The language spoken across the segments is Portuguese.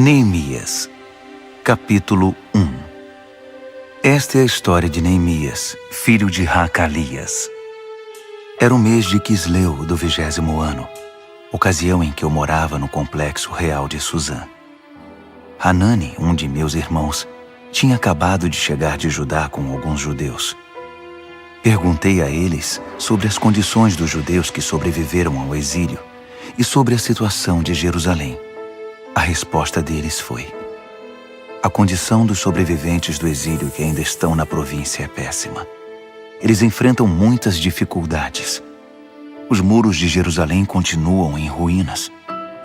Neemias, capítulo 1. Esta é a história de Neemias, filho de Hacalias. Era o mês de Quisleu do 20º ano, ocasião em que eu morava no complexo real de Suzã. Hanani, um de meus irmãos, tinha acabado de chegar de Judá com alguns judeus. Perguntei a eles sobre as condições dos judeus que sobreviveram ao exílio e sobre a situação de Jerusalém. A resposta deles foi: a condição dos sobreviventes do exílio que ainda estão na província é péssima. Eles enfrentam muitas dificuldades. Os muros de Jerusalém continuam em ruínas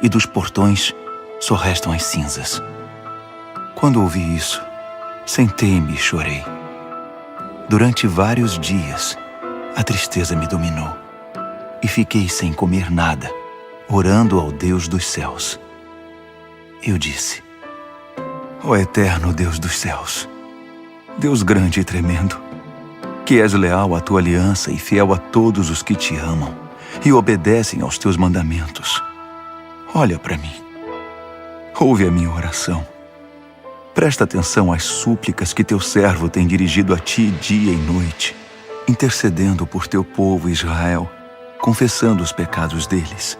e dos portões só restam as cinzas. Quando ouvi isso, sentei-me e chorei. Durante vários dias, a tristeza me dominou e fiquei sem comer nada, orando ao Deus dos céus. Eu disse: ó eterno Deus dos céus, Deus grande e tremendo, que és leal à tua aliança e fiel a todos os que te amam e obedecem aos teus mandamentos, olha para mim, ouve a minha oração. Presta atenção às súplicas que teu servo tem dirigido a ti dia e noite, intercedendo por teu povo Israel, confessando os pecados deles.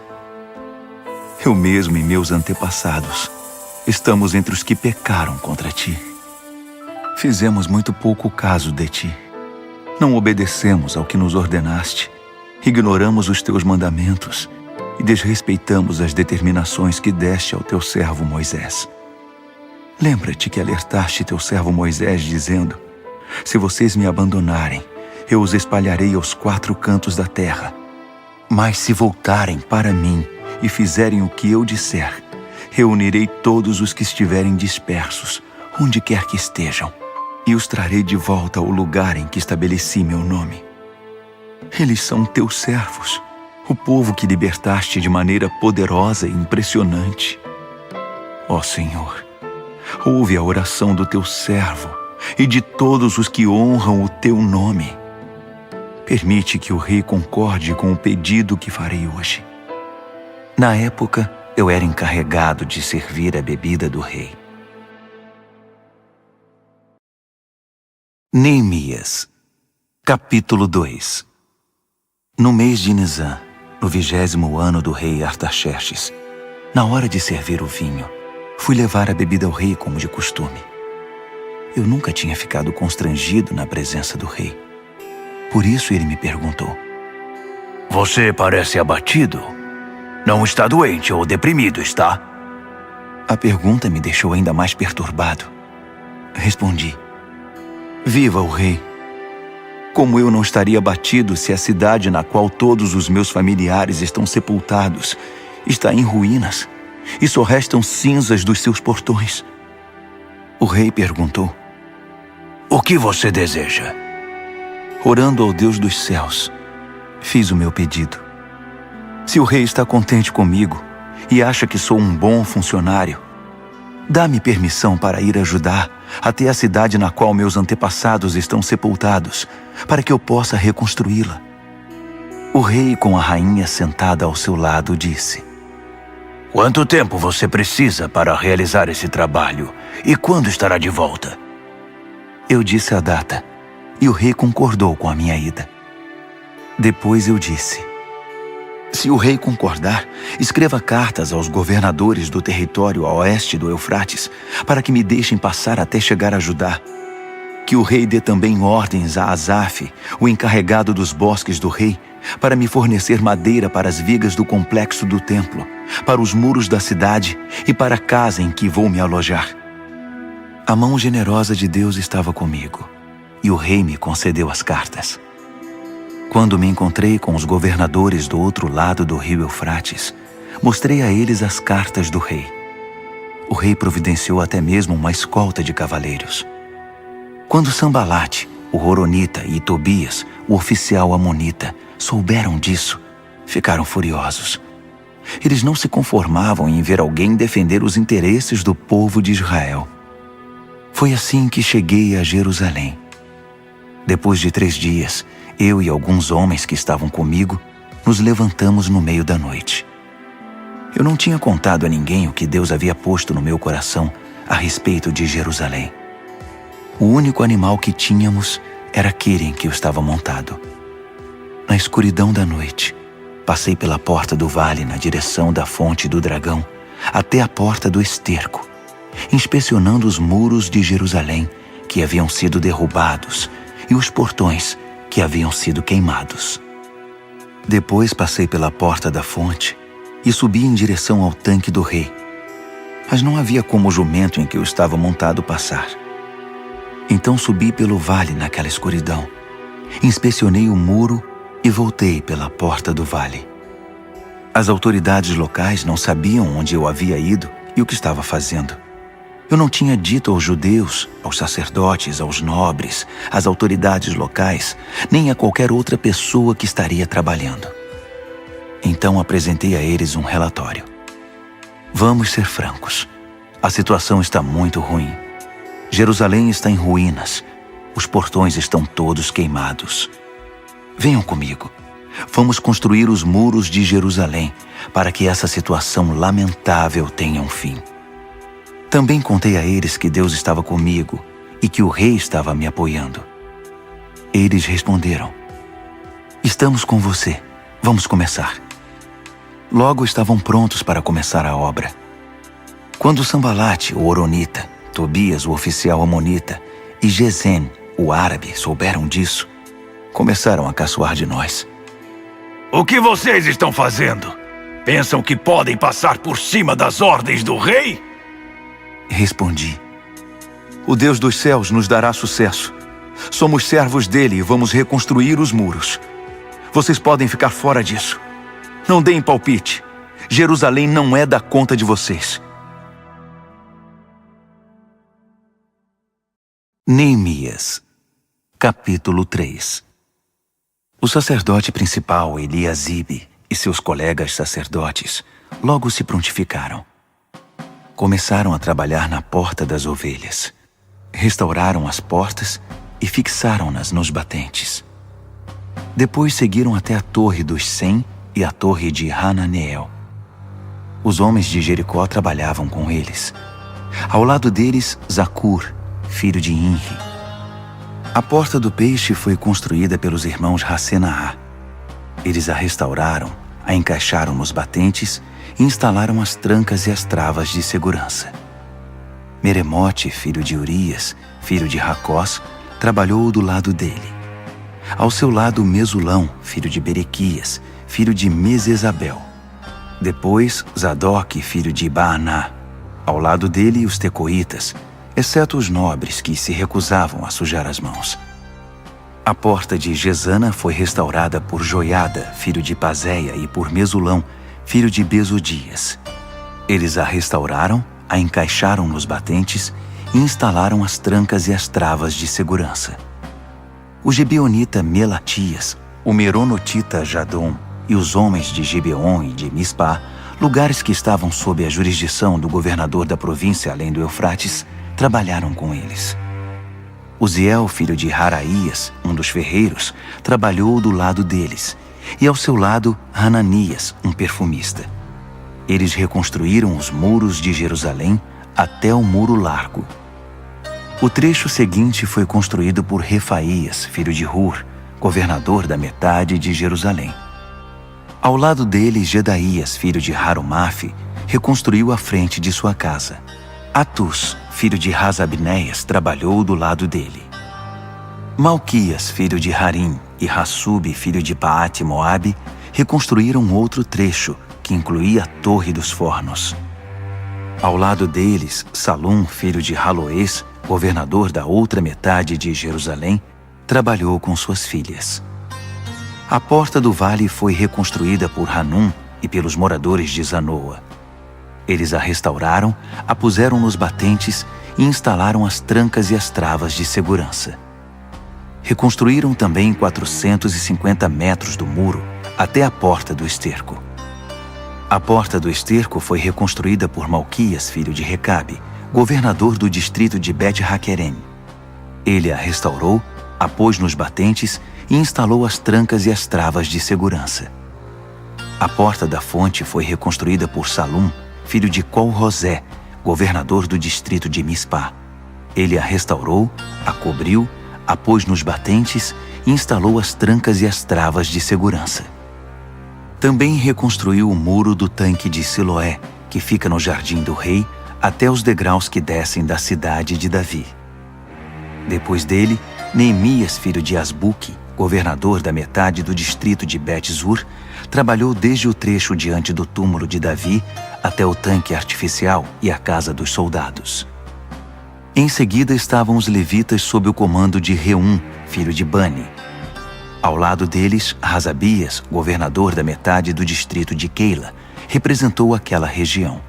Eu mesmo e meus antepassados estamos entre os que pecaram contra ti. Fizemos muito pouco caso de ti. Não obedecemos ao que nos ordenaste, ignoramos os teus mandamentos e desrespeitamos as determinações que deste ao teu servo Moisés. Lembra-te que alertaste teu servo Moisés, dizendo: se vocês me abandonarem, eu os espalharei aos 4 cantos da terra. Mas se voltarem para mim e fizerem o que eu disser, reunirei todos os que estiverem dispersos, onde quer que estejam, e os trarei de volta ao lugar em que estabeleci meu nome. Eles são teus servos, o povo que libertaste de maneira poderosa e impressionante. Ó Senhor, ouve a oração do teu servo e de todos os que honram o teu nome. Permite que o rei concorde com o pedido que farei hoje. Na época, eu era encarregado de servir a bebida do rei. Neemias, capítulo 2. No mês de Nisã, no 20º ano do rei Artaxerxes, na hora de servir o vinho, fui levar a bebida ao rei como de costume. Eu nunca tinha ficado constrangido na presença do rei. Por isso ele me perguntou: você parece abatido? Não está doente ou deprimido, está? A pergunta me deixou ainda mais perturbado. Respondi: viva o rei! Como eu não estaria abatido se a cidade na qual todos os meus familiares estão sepultados está em ruínas e só restam cinzas dos seus portões? O rei perguntou: o que você deseja? Orando ao Deus dos céus, fiz o meu pedido. Se o rei está contente comigo e acha que sou um bom funcionário, dá-me permissão para ir ajudar até a cidade na qual meus antepassados estão sepultados, para que eu possa reconstruí-la. O rei, com a rainha sentada ao seu lado, disse: quanto tempo você precisa para realizar esse trabalho e quando estará de volta? Eu disse a data e o rei concordou com a minha ida. Depois eu disse: se o rei concordar, escreva cartas aos governadores do território a oeste do Eufrates, para que me deixem passar até chegar a Judá. Que o rei dê também ordens a Asaf, o encarregado dos bosques do rei, para me fornecer madeira para as vigas do complexo do templo, para os muros da cidade e para a casa em que vou me alojar. A mão generosa de Deus estava comigo, e o rei me concedeu as cartas. Quando me encontrei com os governadores do outro lado do rio Eufrates, mostrei a eles as cartas do rei. O rei providenciou até mesmo uma escolta de cavaleiros. Quando Sambalate, o Horonita, e Tobias, o oficial amonita, souberam disso, ficaram furiosos. Eles não se conformavam em ver alguém defender os interesses do povo de Israel. Foi assim que cheguei a Jerusalém. Depois de 3 dias, eu e alguns homens que estavam comigo nos levantamos no meio da noite. Eu não tinha contado a ninguém o que Deus havia posto no meu coração a respeito de Jerusalém. O único animal que tínhamos era aquele em que eu estava montado. Na escuridão da noite, passei pela porta do vale na direção da fonte do dragão até a porta do esterco, inspecionando os muros de Jerusalém que haviam sido derrubados e os portões que haviam sido queimados. Depois passei pela porta da fonte e subi em direção ao tanque do rei. Mas não havia como o jumento em que eu estava montado passar. Então subi pelo vale naquela escuridão, inspecionei o muro e voltei pela porta do vale. As autoridades locais não sabiam onde eu havia ido e o que estava fazendo. Eu não tinha dito aos judeus, aos sacerdotes, aos nobres, às autoridades locais, nem a qualquer outra pessoa que estaria trabalhando. Então apresentei a eles um relatório. Vamos ser francos. A situação está muito ruim. Jerusalém está em ruínas. Os portões estão todos queimados. Venham comigo. Vamos construir os muros de Jerusalém para que essa situação lamentável tenha um fim. Também contei a eles que Deus estava comigo e que o rei estava me apoiando. Eles responderam: estamos com você. Vamos começar. Logo estavam prontos para começar a obra. Quando Sambalate, o horonita, Tobias, o oficial amonita, e Gesem, o árabe, souberam disso, começaram a caçoar de nós. O que vocês estão fazendo? Pensam que podem passar por cima das ordens do rei? Respondi: o Deus dos céus nos dará sucesso. Somos servos dele e vamos reconstruir os muros. Vocês podem ficar fora disso. Não deem palpite. Jerusalém não é da conta de vocês. Neemias, capítulo 3. O sacerdote principal, Eliasibe, e seus colegas sacerdotes logo se prontificaram. Começaram a trabalhar na porta das ovelhas. Restauraram as portas e fixaram-nas nos batentes. Depois seguiram até a torre dos 100 e a torre de Hananeel. Os homens de Jericó trabalhavam com eles. Ao lado deles, Zacur, filho de Inri. A porta do peixe foi construída pelos irmãos Hassenaá. Eles a restauraram, a encaixaram nos batentes e instalaram as trancas e as travas de segurança. Meremote, filho de Urias, filho de Racós, trabalhou do lado dele. Ao seu lado, Mesulão, filho de Berequias, filho de Mesesabel. Depois, Zadok, filho de Baaná. Ao lado dele, os tecoitas, exceto os nobres que se recusavam a sujar as mãos. A porta de Gesana foi restaurada por Joiada, filho de Pazéia, e por Mesulão, filho de Besodias. Eles a restauraram, a encaixaram nos batentes e instalaram as trancas e as travas de segurança. O gibeonita Melatias, o meronotita Jadom e os homens de Gibeon e de Mispá, lugares que estavam sob a jurisdição do governador da província além do Eufrates, trabalharam com eles. Uziel, filho de Haraías, um dos ferreiros, trabalhou do lado deles, e ao seu lado Hananias, um perfumista. Eles reconstruíram os muros de Jerusalém até o muro largo. O trecho seguinte foi construído por Refaías, filho de Hur, governador da metade de Jerusalém. Ao lado dele, Gedaías, filho de Harumaf, reconstruiu a frente de sua casa. Atus, filho de Rasabnéias, trabalhou do lado dele. Malquias, filho de Harim, e Hassub, filho de Paate-Moabe, reconstruíram outro trecho, que incluía a Torre dos Fornos. Ao lado deles, Salum, filho de Haloés, governador da outra metade de Jerusalém, trabalhou com suas filhas. A porta do vale foi reconstruída por Hanum e pelos moradores de Zanoa. Eles a restauraram, a puseram nos batentes e instalaram as trancas e as travas de segurança. Reconstruíram também 450 metros do muro até a porta do esterco. A porta do esterco foi reconstruída por Malquias, filho de Recabe, governador do distrito de Bet-Haquerem. Ele a restaurou, a pôs nos batentes e instalou as trancas e as travas de segurança. A porta da fonte foi reconstruída por Salum, filho de Col-Rosé, governador do distrito de Mispá. Ele a restaurou, a cobriu, a pôs nos batentes e instalou as trancas e as travas de segurança. Também reconstruiu o muro do tanque de Siloé, que fica no jardim do rei, até os degraus que descem da cidade de Davi. Depois dele, Neemias, filho de Asbuque, governador da metade do distrito de Bet-Zur, trabalhou desde o trecho diante do túmulo de Davi até o tanque artificial e a casa dos soldados. Em seguida estavam os levitas sob o comando de Reum, filho de Bani. Ao lado deles, Razabias, governador da metade do distrito de Keila, representou aquela região.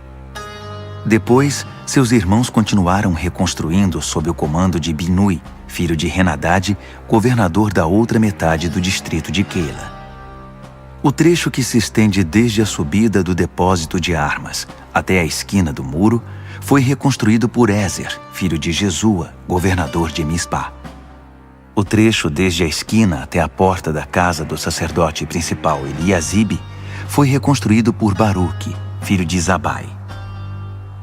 Depois, seus irmãos continuaram reconstruindo sob o comando de Binui, filho de Henadade, governador da outra metade do distrito de Keila. O trecho que se estende desde a subida do depósito de armas até a esquina do muro foi reconstruído por Ézer, filho de Jesua, governador de Mispá. O trecho desde a esquina até a porta da casa do sacerdote principal Eliasibe foi reconstruído por Baruque, filho de Zabai.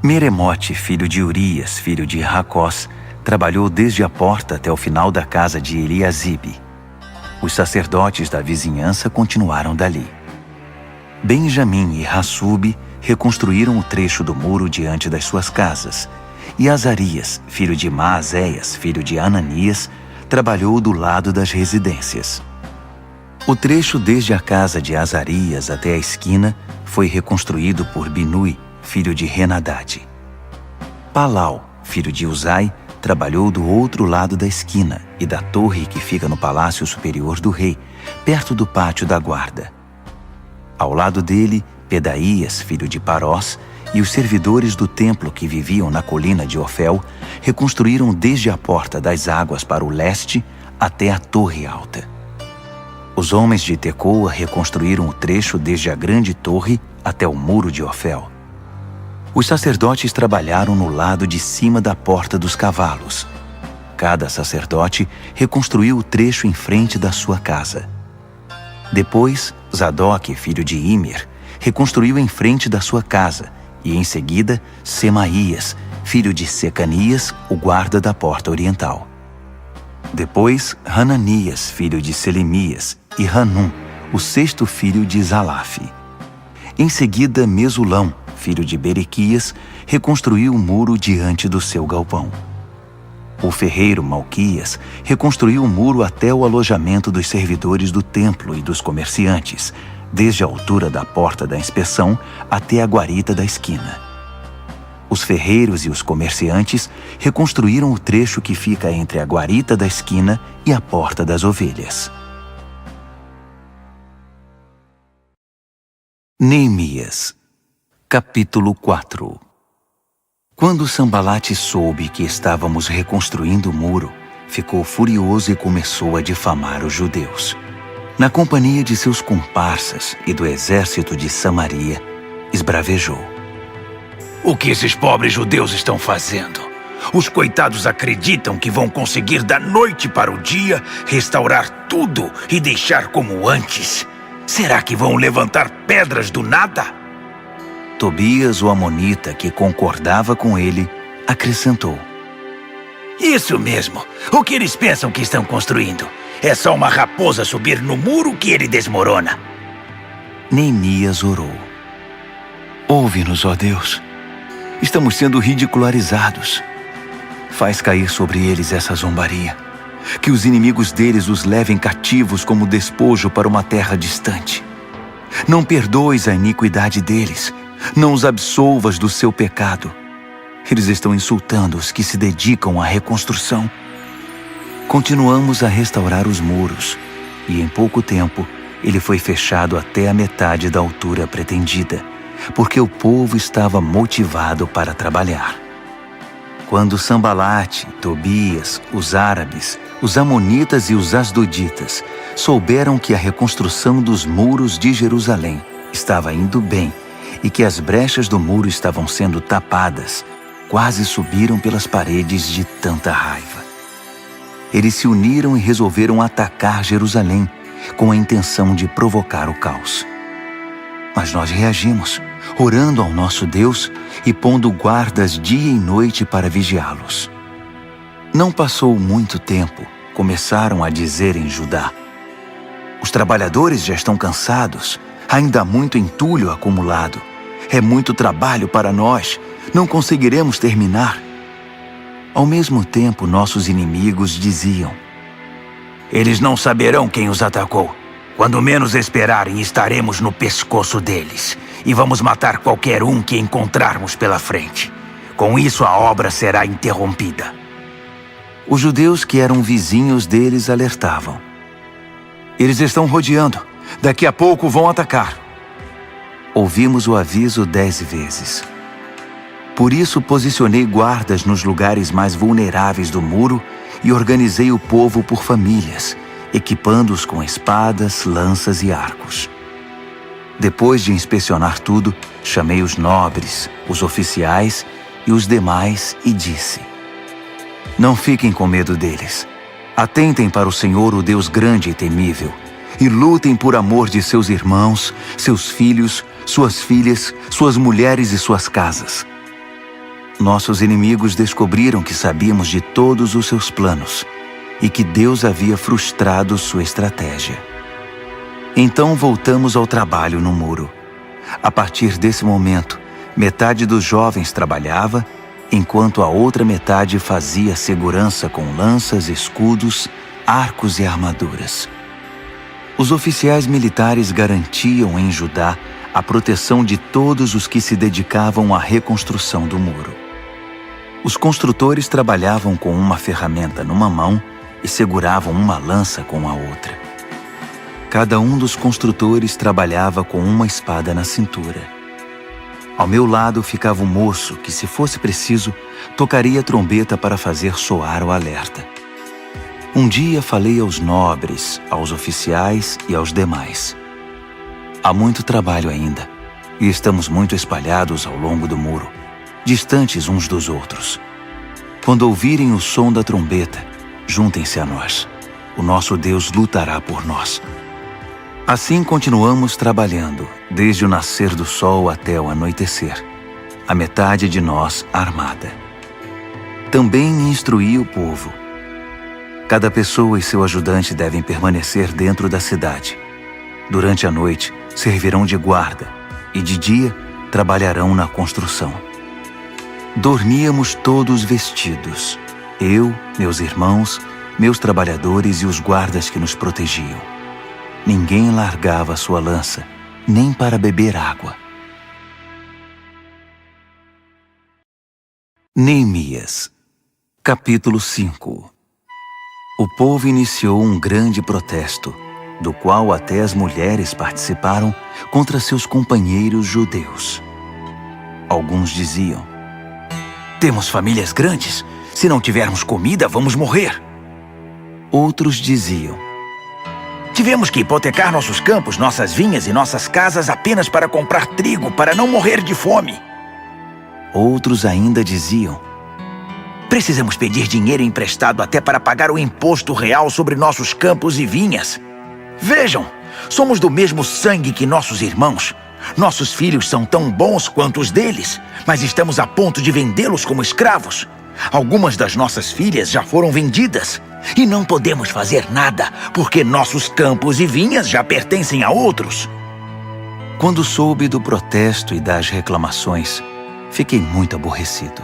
Meremote, filho de Urias, filho de Racós, trabalhou desde a porta até o final da casa de Eliasibe. Os sacerdotes da vizinhança continuaram dali. Benjamim e Hassube reconstruíram o trecho do muro diante das suas casas, e Azarias, filho de Maazéias, filho de Ananias, trabalhou do lado das residências. O trecho desde a casa de Azarias até a esquina foi reconstruído por Binui, filho de Henadade. Palau, filho de Uzai, trabalhou do outro lado da esquina e da torre que fica no palácio superior do rei, perto do pátio da guarda. Ao lado dele, Pedaías, filho de Parós, e os servidores do templo que viviam na colina de Ofel reconstruíram desde a porta das águas para o leste até a torre alta. Os homens de Tecoa reconstruíram o trecho desde a grande torre até o muro de Ofel. Os sacerdotes trabalharam no lado de cima da porta dos cavalos. Cada sacerdote reconstruiu o trecho em frente da sua casa. Depois, Zadok, filho de Imer, reconstruiu em frente da sua casa, e em seguida, Semaías, filho de Secanias, o guarda da porta oriental. Depois, Hananias, filho de Selemias, e Hanum, o sexto filho de Zalaf. Em seguida, Mesulão, filho de Berequias, reconstruiu o muro diante do seu galpão. O ferreiro Malquias reconstruiu o muro até o alojamento dos servidores do templo e dos comerciantes, desde a altura da porta da inspeção até a guarita da esquina. Os ferreiros e os comerciantes reconstruíram o trecho que fica entre a guarita da esquina e a porta das ovelhas. Neemias, capítulo 4. Quando Sambalate soube que estávamos reconstruindo o muro, ficou furioso e começou a difamar os judeus. Na companhia de seus comparsas e do exército de Samaria, esbravejou: O que esses pobres judeus estão fazendo? Os coitados acreditam que vão conseguir da noite para o dia restaurar tudo e deixar como antes. Será que vão levantar pedras do nada? Tobias, o amonita, que concordava com ele, acrescentou: Isso mesmo. O que eles pensam que estão construindo? É só uma raposa subir no muro que ele desmorona. Neemias orou: Ouve-nos, ó Deus. Estamos sendo ridicularizados. Faz cair sobre eles essa zombaria. Que os inimigos deles os levem cativos como despojo para uma terra distante. Não perdoes a iniquidade deles. Não os absolvas do seu pecado. Eles estão insultando os que se dedicam à reconstrução. Continuamos a restaurar os muros, e em pouco tempo ele foi fechado até a metade da altura pretendida, porque o povo estava motivado para trabalhar. Quando Sambalate, Tobias, os árabes, os amonitas e os asdoditas souberam que a reconstrução dos muros de Jerusalém estava indo bem e que as brechas do muro estavam sendo tapadas, quase subiram pelas paredes de tanta raiva. Eles se uniram e resolveram atacar Jerusalém, com a intenção de provocar o caos. Mas nós reagimos, orando ao nosso Deus e pondo guardas dia e noite para vigiá-los. Não passou muito tempo, começaram a dizer em Judá: os trabalhadores já estão cansados, ainda há muito entulho acumulado. É muito trabalho para nós, não conseguiremos terminar. Ao mesmo tempo, nossos inimigos diziam: eles não saberão quem os atacou. Quando menos esperarem, estaremos no pescoço deles e vamos matar qualquer um que encontrarmos pela frente. Com isso, a obra será interrompida. Os judeus que eram vizinhos deles alertavam: eles estão rodeando. Daqui a pouco vão atacar. Ouvimos o aviso 10 vezes. Por isso posicionei guardas nos lugares mais vulneráveis do muro e organizei o povo por famílias, equipando-os com espadas, lanças e arcos. Depois de inspecionar tudo, chamei os nobres, os oficiais e os demais e disse: não fiquem com medo deles. Atentem para o Senhor, o Deus grande e temível, e lutem por amor de seus irmãos, seus filhos, suas filhas, suas mulheres e suas casas. Nossos inimigos descobriram que sabíamos de todos os seus planos e que Deus havia frustrado sua estratégia. Então voltamos ao trabalho no muro. A partir desse momento, metade dos jovens trabalhava, enquanto a outra metade fazia segurança com lanças, escudos, arcos e armaduras. Os oficiais militares garantiam em Judá a proteção de todos os que se dedicavam à reconstrução do muro. Os construtores trabalhavam com uma ferramenta numa mão e seguravam uma lança com a outra. Cada um dos construtores trabalhava com uma espada na cintura. Ao meu lado ficava o moço que, se fosse preciso, tocaria a trombeta para fazer soar o alerta. Um dia falei aos nobres, aos oficiais e aos demais: há muito trabalho ainda, e estamos muito espalhados ao longo do muro, distantes uns dos outros. Quando ouvirem o som da trombeta, juntem-se a nós. O nosso Deus lutará por nós. Assim continuamos trabalhando, desde o nascer do sol até o anoitecer, a metade de nós armada. Também instruí o povo: cada pessoa e seu ajudante devem permanecer dentro da cidade. Durante a noite, servirão de guarda, e de dia, trabalharão na construção. Dormíamos todos vestidos, eu, meus irmãos, meus trabalhadores e os guardas que nos protegiam. Ninguém largava sua lança, nem para beber água. Neemias, capítulo 5. O povo iniciou um grande protesto, do qual até as mulheres participaram, contra seus companheiros judeus. Alguns diziam: temos famílias grandes. Se não tivermos comida, vamos morrer. Outros diziam: tivemos que hipotecar nossos campos, nossas vinhas e nossas casas apenas para comprar trigo, para não morrer de fome. Outros ainda diziam: precisamos pedir dinheiro emprestado até para pagar o imposto real sobre nossos campos e vinhas. Vejam, somos do mesmo sangue que nossos irmãos. Nossos filhos são tão bons quanto os deles, mas estamos a ponto de vendê-los como escravos. Algumas das nossas filhas já foram vendidas. E não podemos fazer nada, porque nossos campos e vinhas já pertencem a outros. Quando soube do protesto e das reclamações, fiquei muito aborrecido.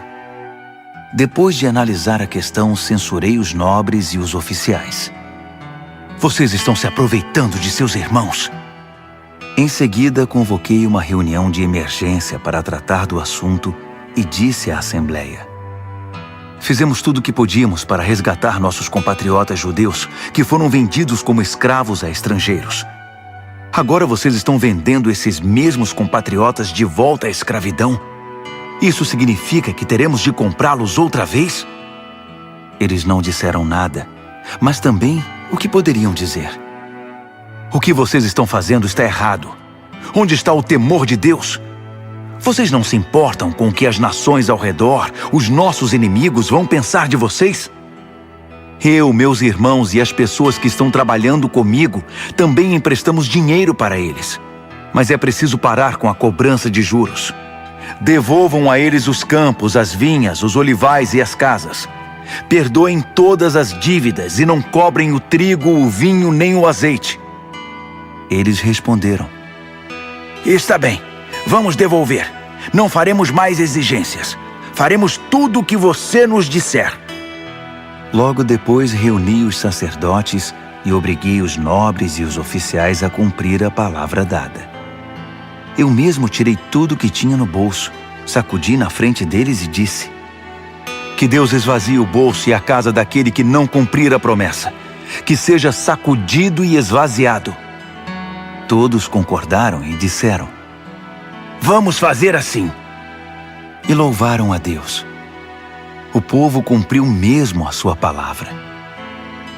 Depois de analisar a questão, censurei os nobres e os oficiais. Vocês estão se aproveitando de seus irmãos. Em seguida, convoquei uma reunião de emergência para tratar do assunto e disse à Assembleia: fizemos tudo o que podíamos para resgatar nossos compatriotas judeus que foram vendidos como escravos a estrangeiros. Agora vocês estão vendendo esses mesmos compatriotas de volta à escravidão? Isso significa que teremos de comprá-los outra vez? Eles não disseram nada, mas também o que poderiam dizer? O que vocês estão fazendo está errado. Onde está o temor de Deus? Vocês não se importam com o que as nações ao redor, os nossos inimigos, vão pensar de vocês? Eu, meus irmãos e as pessoas que estão trabalhando comigo também emprestamos dinheiro para eles. mas é preciso parar com a cobrança de juros. Devolvam a eles os campos, as vinhas, os olivais e as casas. Perdoem todas as dívidas e não cobrem o trigo, o vinho nem o azeite. Eles responderam: está bem, vamos devolver. Não faremos mais exigências. Faremos tudo o que você nos disser. Logo depois reuni os sacerdotes e obriguei os nobres e os oficiais a cumprir a palavra dada. Eu mesmo tirei tudo o que tinha no bolso, sacudi na frente deles e disse: que Deus esvazie o bolso e a casa daquele que não cumprir a promessa, que seja sacudido e esvaziado. Todos concordaram e disseram: vamos fazer assim. E louvaram a Deus. O povo cumpriu mesmo a sua palavra.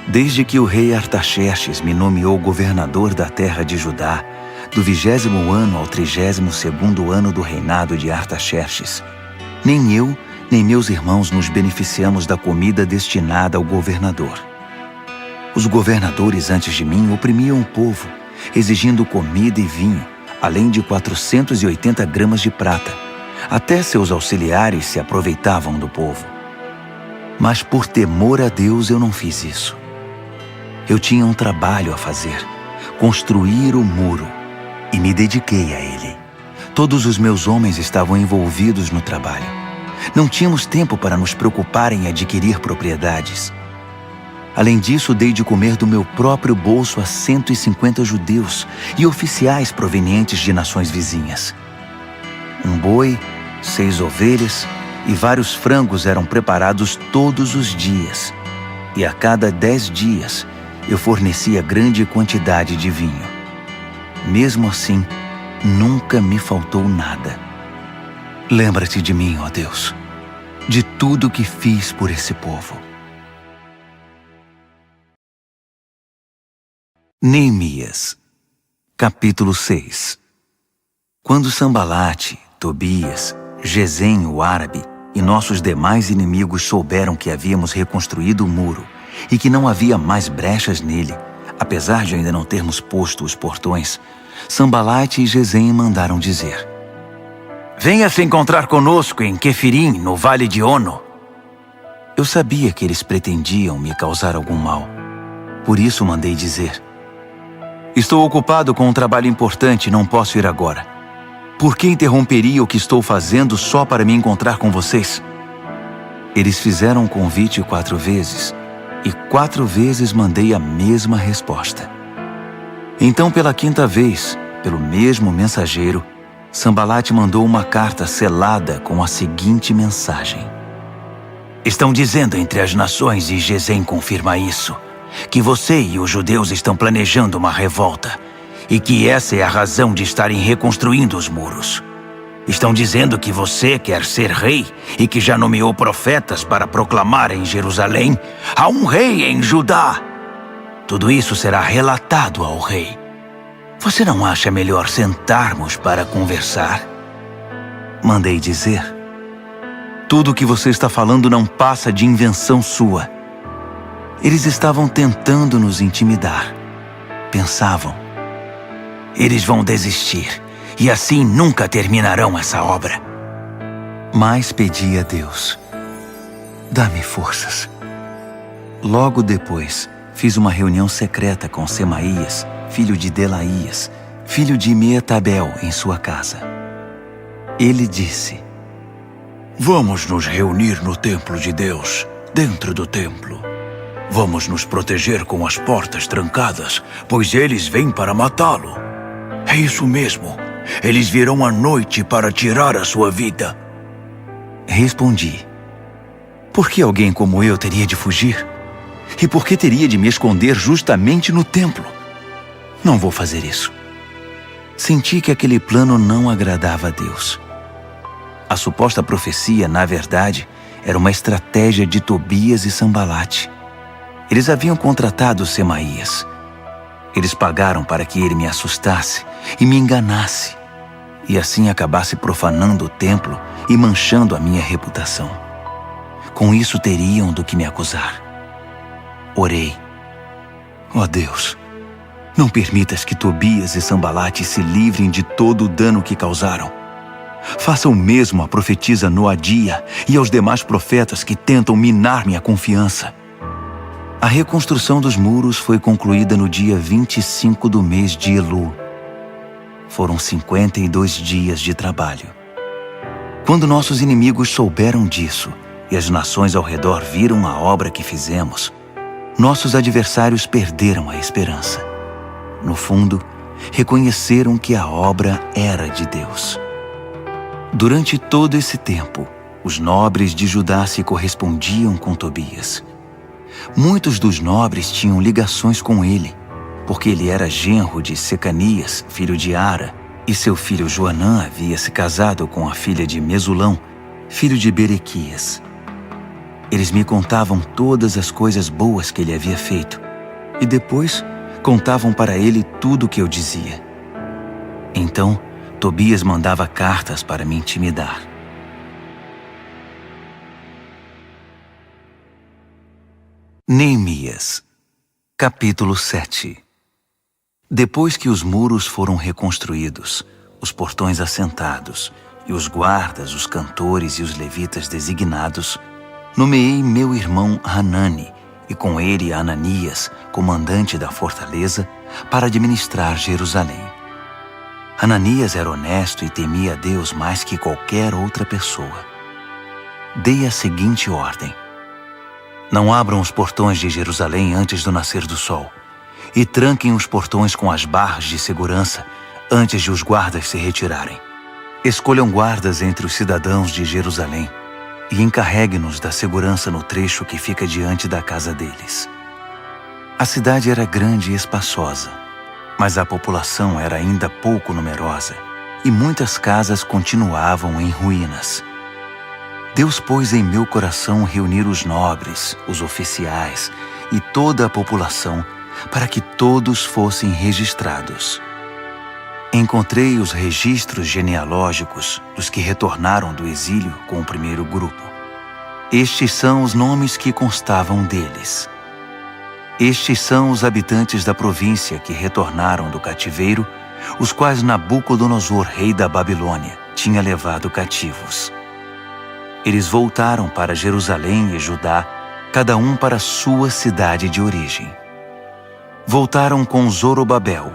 Desde que o rei Artaxerxes me nomeou governador da terra de Judá, do 20º ano ao 32º ano do reinado de Artaxerxes, nem eu nem meus irmãos nos beneficiamos da comida destinada ao governador. Os governadores antes de mim oprimiam o povo, exigindo comida e vinho, além de 480 gramas de prata. Até seus auxiliares se aproveitavam do povo. Mas por temor a Deus eu não fiz isso. Eu tinha um trabalho a fazer, construir o muro, e me dediquei a ele. Todos os meus homens estavam envolvidos no trabalho. Não tínhamos tempo para nos preocupar em adquirir propriedades. Além disso, dei de comer do meu próprio bolso a 150 judeus e oficiais provenientes de nações vizinhas. Um boi, 6 ovelhas e vários frangos eram preparados todos os dias. E a cada 10 dias, eu fornecia grande quantidade de vinho. Mesmo assim, nunca me faltou nada. Lembra-te de mim, ó Deus, de tudo que fiz por esse povo. Neemias, capítulo 6. Quando Sambalate, Tobias, Gesem o árabe e nossos demais inimigos souberam que havíamos reconstruído o muro e que não havia mais brechas nele, apesar de ainda não termos posto os portões, Sambalate e Gesem mandaram dizer: venha se encontrar conosco em Quefirim, no vale de Ono. Eu sabia que eles pretendiam me causar algum mal. Por isso mandei dizer: estou ocupado com um trabalho importante e não posso ir agora. Por que interromperia o que estou fazendo só para me encontrar com vocês? Eles fizeram o convite 4 vezes, e 4 vezes mandei a mesma resposta. Então, pela 5ª vez, pelo mesmo mensageiro, Sambalate mandou uma carta selada com a seguinte mensagem: estão dizendo entre as nações, e Gesem confirma isso, que você e os judeus estão planejando uma revolta e que essa é a razão de estarem reconstruindo os muros. Estão dizendo que você quer ser rei e que já nomeou profetas para proclamar em Jerusalém: há um rei em Judá. Tudo isso será relatado ao rei. Você não acha melhor sentarmos para conversar? Mandei dizer: tudo o que você está falando não passa de invenção sua. Eles estavam tentando nos intimidar. Pensavam: eles vão desistir e assim nunca terminarão essa obra. Mas pedi a Deus: dá-me forças. Logo depois, fiz uma reunião secreta com Semaías, filho de Delaías, filho de Meetabel, em sua casa. Ele disse: vamos nos reunir no templo de Deus, dentro do templo. Vamos nos proteger com as portas trancadas, pois eles vêm para matá-lo. É isso mesmo. Eles virão à noite para tirar a sua vida. Respondi: por que alguém como eu teria de fugir? E por que teria de me esconder justamente no templo? Não vou fazer isso. Senti que aquele plano não agradava a Deus. A suposta profecia, na verdade, era uma estratégia de Tobias e Sambalate. Eles haviam contratado Semaías. Eles pagaram para que ele me assustasse e me enganasse, e assim acabasse profanando o templo e manchando a minha reputação. Com isso teriam do que me acusar. Orei: ó Deus, Não permitas que Tobias e Sambalate se livrem de todo o dano que causaram. Faça o mesmo à profetisa Noadia e aos demais profetas que tentam minar minha confiança. A reconstrução dos muros foi concluída no dia 25 do mês de Elu. Foram 52 dias de trabalho. Quando nossos inimigos souberam disso e as nações ao redor viram a obra que fizemos, nossos adversários perderam a esperança. No fundo, reconheceram que a obra era de Deus. Durante todo esse tempo, os nobres de Judá se correspondiam com Tobias. Muitos dos nobres tinham ligações com ele, porque ele era genro de Secanias, filho de Ara, e seu filho Joanã havia se casado com a filha de Mesulão, filho de Berequias. Eles me contavam todas as coisas boas que ele havia feito, e depois contavam para ele tudo o que eu dizia. Então, Tobias mandava cartas para me intimidar. Neemias, capítulo 7. Depois que os muros foram reconstruídos, os portões assentados e os guardas, os cantores e os levitas designados, nomeei meu irmão Hanani e com ele Ananias, comandante da fortaleza, para administrar Jerusalém. Ananias era honesto e temia a Deus mais que qualquer outra pessoa. Dei a seguinte ordem: não abram os portões de Jerusalém antes do nascer do sol, e tranquem os portões com as barras de segurança antes de os guardas se retirarem. Escolham guardas entre os cidadãos de Jerusalém e encarregue-nos da segurança no trecho que fica diante da casa deles. A cidade era grande e espaçosa, mas a população era ainda pouco numerosa e muitas casas continuavam em ruínas. Deus pôs em meu coração reunir os nobres, os oficiais e toda a população para que todos fossem registrados. Encontrei os registros genealógicos dos que retornaram do exílio com o primeiro grupo. Estes são os nomes que constavam deles. Estes são os habitantes da província que retornaram do cativeiro, os quais Nabucodonosor, rei da Babilônia, tinha levado cativos. Eles voltaram para Jerusalém e Judá, cada um para sua cidade de origem. Voltaram com Zorobabel,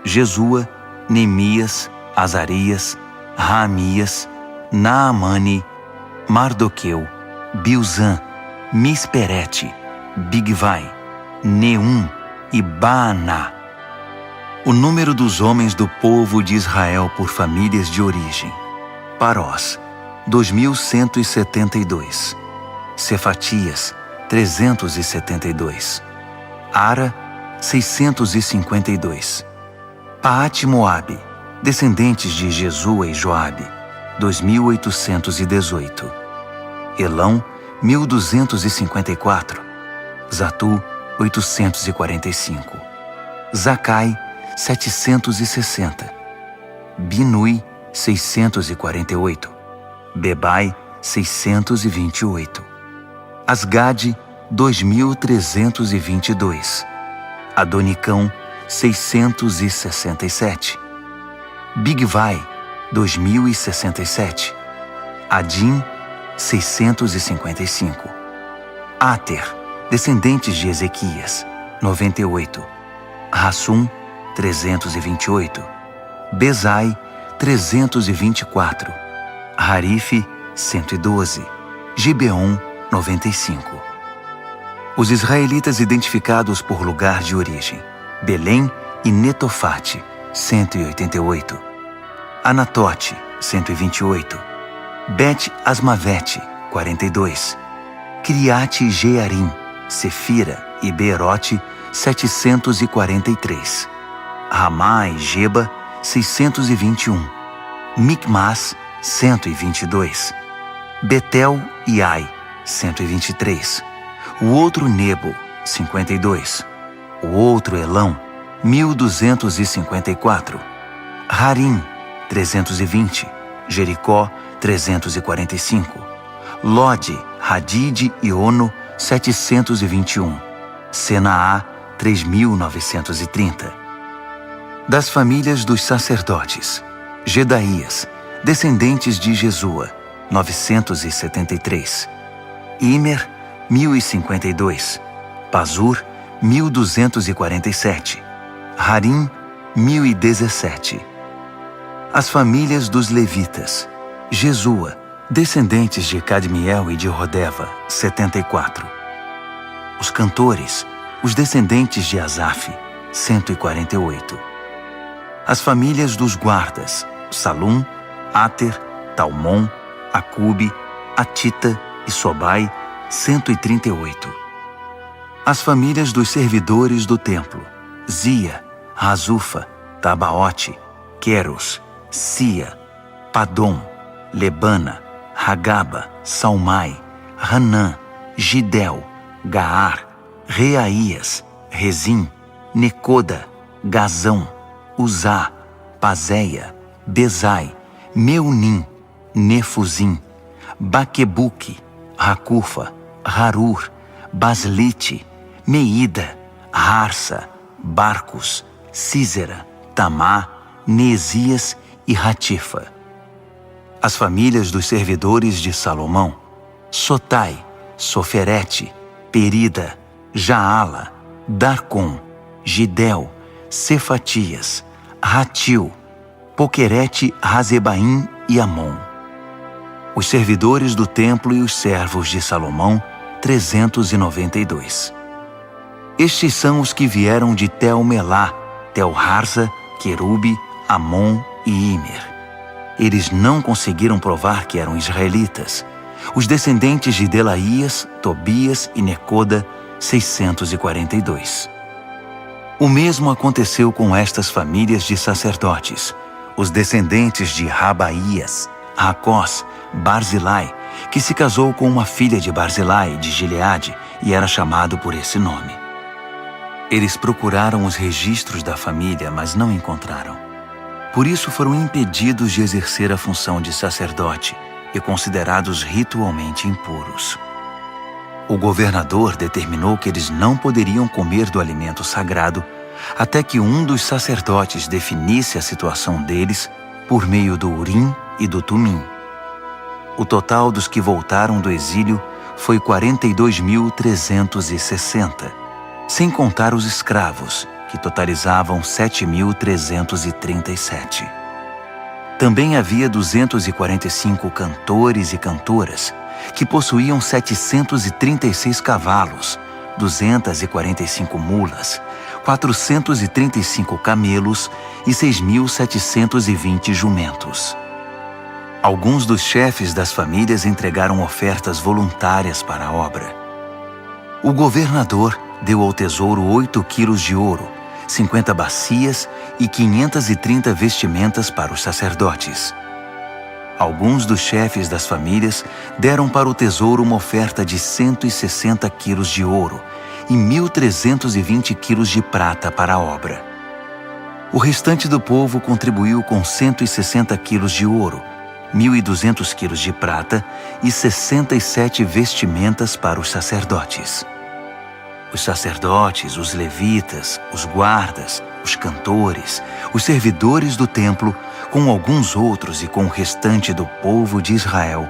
Jesua, Neemias, Azarias, Raamias, Naamani, Mardoqueu, Bilzã, Misperete, Bigvai, Neum e Baaná. O número dos homens do povo de Israel por famílias de origem: Parós, 2.172. Cefatias, 372. Ara, 652. Paate-Moabe, descendentes de Jesua e Joabe, 2.818. Elão, 1.254. Zatu, 845. Zacai, 760. Binui, 648. Bebai, 628. Asgade, 2.322. Adonicão, 667. Bigvai, 2.067. Adim, 655. Ater, descendentes de Ezequias, 98. Rassum, 328. Bezai, 324. Harife, 112. Gibeon, 95. Os israelitas identificados por lugar de origem: Belém e Netofate, 188. Anatote, 128. Bet-Asmavete, 42. Criate Jearim, Sefira e Beerote, 743. Ramá e Geba, 621. Micmas, 122. Betel e Ai, 123. O outro Nebo, 52. O outro Elão, 1.254. Harim, 320. Jericó, 345. Lode, Hadide e Ono, 721. Senaá, 3.930. Das famílias dos sacerdotes: Jedaías, descendentes de Jesua, 973. Imer, 1052. Pazur, 1247. Harim, 1017. As famílias dos levitas: Jesua, descendentes de Cadmiel e de Rodeva, 74. Os cantores, os descendentes de Asaf, 148. As famílias dos guardas: Salum, Ater, Talmon, Acube, Atita e Sobai, 138. As famílias dos servidores do templo: Zia, Razufa, Tabaote, Queros, Sia, Padom, Lebana, Hagaba, Salmai, Hanã, Gidel, Gaar, Reaías, Rezim, Necoda, Gazão, Uzá, Pazéia, Bezai, Meunim, Nefuzim, Baquebuque, Racufa, Harur, Baslite, Meida, Harsa, Barcos, Císera, Tamá, Neesias e Ratifa. As famílias dos servidores de Salomão: Sotai, Soferete, Perida, Jaala, Darcom, Gidel, Cefatias, Ratil, Poquerete, Razebaim e Amon. Os servidores do templo e os servos de Salomão, 392. Estes são os que vieram de Tel-Melá, Tel-Harza, Querube, Amon e Imer. Eles não conseguiram provar que eram israelitas. Os descendentes de Delaías, Tobias e Necoda, 642. O mesmo aconteceu com estas famílias de sacerdotes: os descendentes de Rabaías, Racós, Barzilai, que se casou com uma filha de Barzilai de Gileade e era chamado por esse nome. Eles procuraram os registros da família, mas não encontraram. Por isso foram impedidos de exercer a função de sacerdote e considerados ritualmente impuros. O governador determinou que eles não poderiam comer do alimento sagrado até que um dos sacerdotes definisse a situação deles por meio do Urim e do Tumim. O total dos que voltaram do exílio foi 42.360, sem contar os escravos, que totalizavam 7.337. Também havia 245 cantores e cantoras, que possuíam 736 cavalos, 245 mulas, 435 camelos e 6.720 jumentos. Alguns dos chefes das famílias entregaram ofertas voluntárias para a obra. O governador deu ao tesouro 8 quilos de ouro, 50 bacias e 530 vestimentas para os sacerdotes. Alguns dos chefes das famílias deram para o tesouro uma oferta de 160 quilos de ouro e 1.320 quilos de prata para a obra. O restante do povo contribuiu com 160 quilos de ouro, 1.200 quilos de prata e 67 vestimentas para os sacerdotes. Os sacerdotes, os levitas, os guardas, os cantores, os servidores do templo, com alguns outros e com o restante do povo de Israel,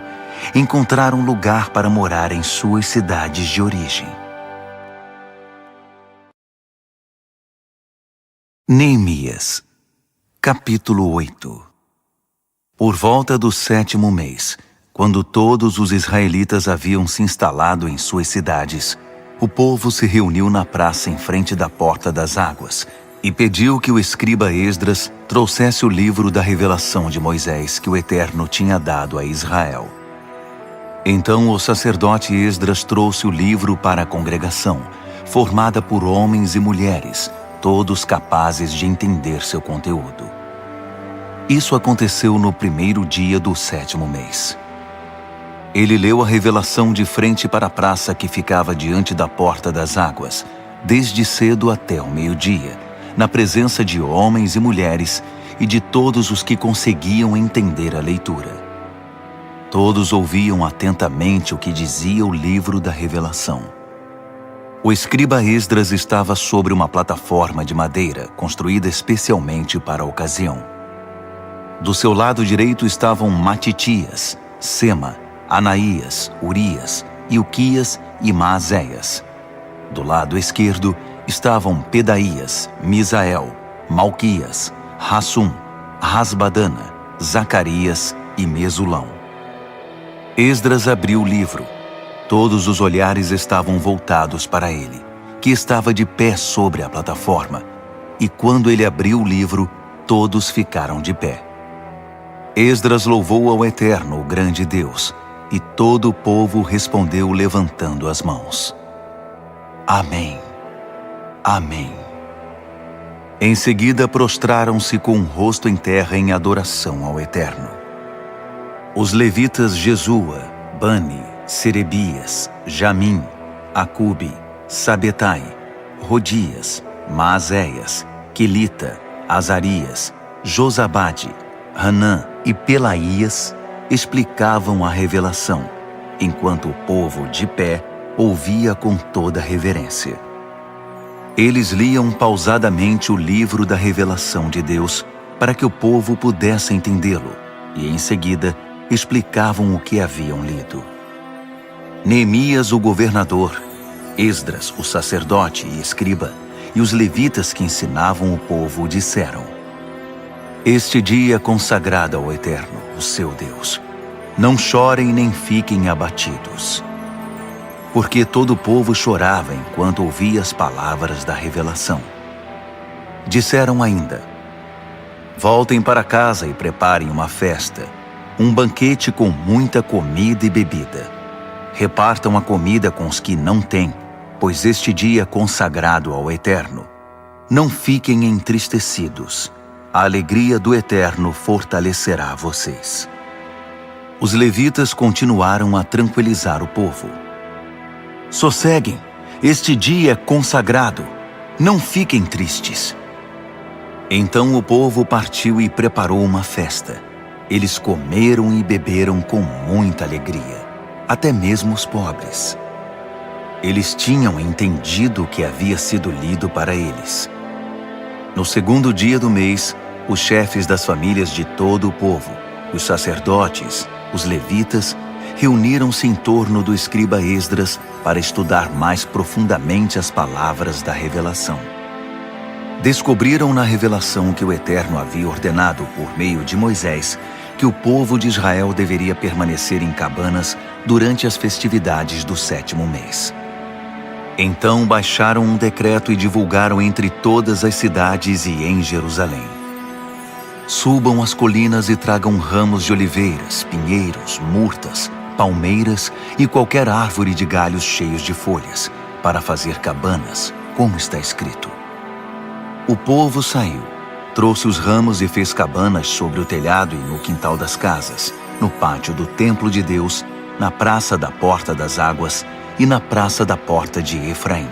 encontraram lugar para morar em suas cidades de origem. Neemias, capítulo 8. Por volta do 7º mês, quando todos os israelitas haviam se instalado em suas cidades, o povo se reuniu na praça em frente da Porta das Águas e pediu que o escriba Esdras trouxesse o livro da revelação de Moisés que o Eterno tinha dado a Israel. Então o sacerdote Esdras trouxe o livro para a congregação, formada por homens e mulheres, todos capazes de entender seu conteúdo. Isso aconteceu no 1º dia do 7º mês. Ele leu a revelação de frente para a praça que ficava diante da Porta das Águas, desde cedo até o meio-dia, na presença de homens e mulheres e de todos os que conseguiam entender a leitura. Todos ouviam atentamente o que dizia o livro da revelação. O escriba Esdras estava sobre uma plataforma de madeira construída especialmente para a ocasião. Do seu lado direito estavam Matitias, Sema, Anaías, Urias, Ilquias e Maazéias. Do lado esquerdo estavam Pedaías, Misael, Malquias, Hassum, Rasbadana, Zacarias e Mesulão. Esdras abriu o livro. Todos os olhares estavam voltados para ele, que estava de pé sobre a plataforma. E quando ele abriu o livro, todos ficaram de pé. Esdras louvou ao Eterno, o grande Deus, e todo o povo respondeu levantando as mãos. Amém. Amém. Em seguida prostraram-se com o rosto em terra em adoração ao Eterno. Os levitas Jesua, Bani, Serebias, Jamim, Acube, Sabetai, Rodias, Maazéias, Quelita, Azarias, Josabade, Hanã e Pelaías explicavam a revelação, enquanto o povo de pé ouvia com toda reverência. Eles liam pausadamente o livro da revelação de Deus para que o povo pudesse entendê-lo, e em seguida explicavam o que haviam lido. Neemias, o governador, Esdras, o sacerdote e escriba, e os levitas que ensinavam o povo disseram: Este dia é consagrado ao Eterno, o seu Deus. Não chorem nem fiquem abatidos. Porque todo o povo chorava enquanto ouvia as palavras da revelação. Disseram ainda: Voltem para casa e preparem uma festa, um banquete com muita comida e bebida. Repartam a comida com os que não têm, pois este dia é consagrado ao Eterno. Não fiquem entristecidos. A alegria do Eterno fortalecerá vocês. Os levitas continuaram a tranquilizar o povo. Sosseguem, este dia é consagrado. Não fiquem tristes. Então o povo partiu e preparou uma festa. Eles comeram e beberam com muita alegria, até mesmo os pobres. Eles tinham entendido o que havia sido lido para eles. No segundo dia do mês, os chefes das famílias de todo o povo, os sacerdotes, os levitas, reuniram-se em torno do escriba Esdras para estudar mais profundamente as palavras da revelação. Descobriram na revelação que o Eterno havia ordenado por meio de Moisés que o povo de Israel deveria permanecer em cabanas durante as festividades do 7º mês. Então baixaram um decreto e divulgaram entre todas as cidades e em Jerusalém. Subam as colinas e tragam ramos de oliveiras, pinheiros, murtas, palmeiras e qualquer árvore de galhos cheios de folhas, para fazer cabanas, como está escrito. O povo saiu, trouxe os ramos e fez cabanas sobre o telhado e no quintal das casas, no pátio do templo de Deus, na praça da Porta das Águas e na praça da Porta de Efraim.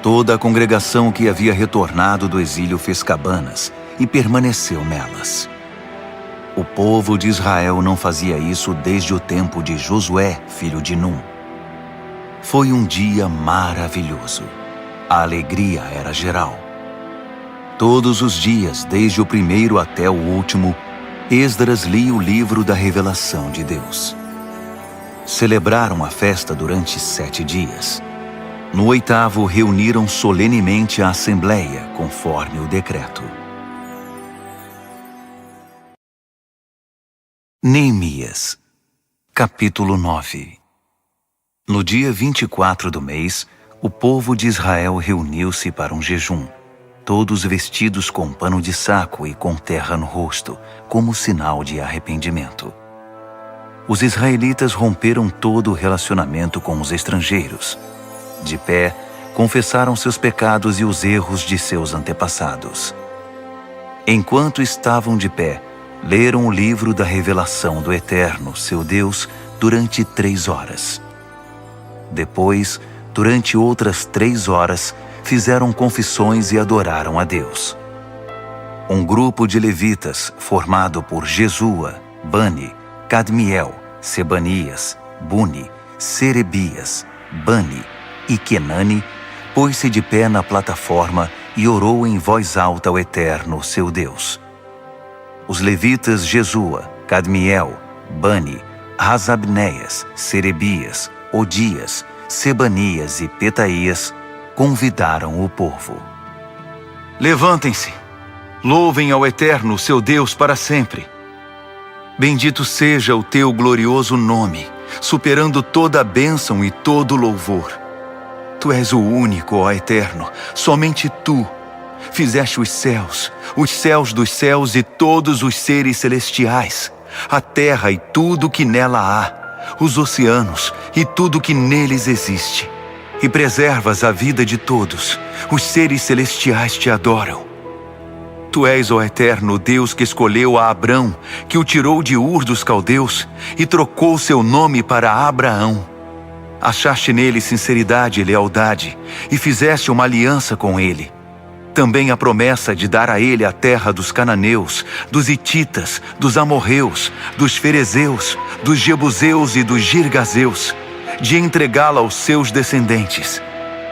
Toda a congregação que havia retornado do exílio fez cabanas e permaneceu nelas. O povo de Israel não fazia isso desde o tempo de Josué, filho de Num. Foi um dia maravilhoso. A alegria era geral. Todos os dias, desde o primeiro até o último, Esdras lia o livro da revelação de Deus. Celebraram a festa durante 7 dias. No 8º, reuniram solenemente a assembleia, conforme o decreto. Neemias, capítulo 9. No dia 24 do mês, o povo de Israel reuniu-se para um jejum, todos vestidos com pano de saco e com terra no rosto, como sinal de arrependimento. Os israelitas romperam todo o relacionamento com os estrangeiros. De pé, confessaram seus pecados e os erros de seus antepassados. Enquanto estavam de pé, leram o livro da revelação do Eterno, seu Deus, durante 3 horas. Depois, durante outras 3 horas, fizeram confissões e adoraram a Deus. Um grupo de levitas, formado por Jesua, Bani, Cadmiel, Sebanias, Buni, Serebias, Bani, E Kenani pôs-se de pé na plataforma e orou em voz alta ao Eterno, seu Deus. Os levitas Jesua, Cadmiel, Bani, Hasabneias, Serebias, Odias, Sebanias e Petaías convidaram o povo. Levantem-se, louvem ao Eterno, seu Deus, para sempre. Bendito seja o teu glorioso nome, superando toda a bênção e todo o louvor. Tu és o único, ó Eterno, somente Tu. Fizeste os céus dos céus e todos os seres celestiais, a terra e tudo que nela há, os oceanos e tudo que neles existe. E preservas a vida de todos, os seres celestiais te adoram. Tu és, ó Eterno, Deus que escolheu a Abrão, que o tirou de Ur dos Caldeus e trocou seu nome para Abraão. Achaste nele sinceridade e lealdade, e fizeste uma aliança com ele. Também a promessa de dar a ele a terra dos cananeus, dos hititas, dos amorreus, dos ferezeus, dos jebuseus e dos girgazeus, de entregá-la aos seus descendentes.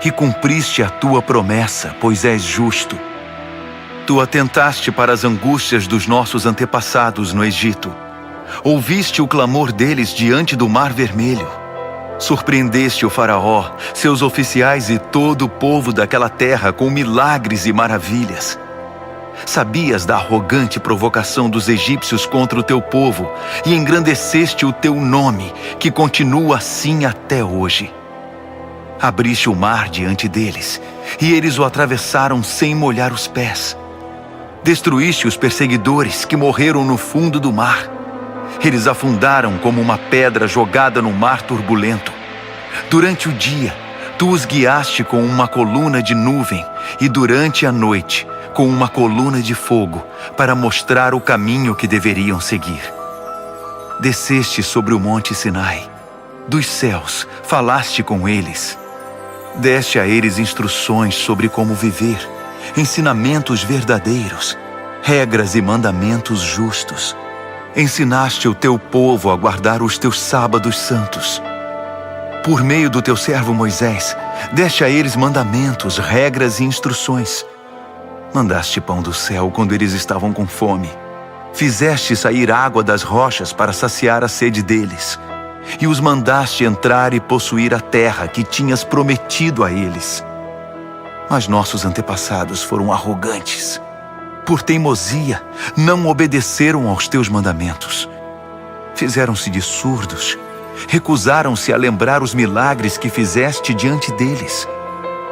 E cumpriste a tua promessa, pois és justo. Tu atentaste para as angústias dos nossos antepassados no Egito. Ouviste o clamor deles diante do Mar Vermelho. Surpreendeste o faraó, seus oficiais e todo o povo daquela terra com milagres e maravilhas. Sabias da arrogante provocação dos egípcios contra o teu povo e engrandeceste o teu nome, que continua assim até hoje. Abriste o mar diante deles, e eles o atravessaram sem molhar os pés. Destruíste os perseguidores que morreram no fundo do mar. Eles afundaram como uma pedra jogada no mar turbulento. Durante o dia, tu os guiaste com uma coluna de nuvem e durante a noite, com uma coluna de fogo, para mostrar o caminho que deveriam seguir. Desceste sobre o monte Sinai. Dos céus, falaste com eles. Deste a eles instruções sobre como viver, ensinamentos verdadeiros, regras e mandamentos justos. Ensinaste o teu povo a guardar os teus sábados santos. Por meio do teu servo Moisés, deste a eles mandamentos, regras e instruções. Mandaste pão do céu quando eles estavam com fome. Fizeste sair água das rochas para saciar a sede deles. E os mandaste entrar e possuir a terra que tinhas prometido a eles. Mas nossos antepassados foram arrogantes. Por teimosia, não obedeceram aos teus mandamentos. Fizeram-se de surdos, recusaram-se a lembrar os milagres que fizeste diante deles.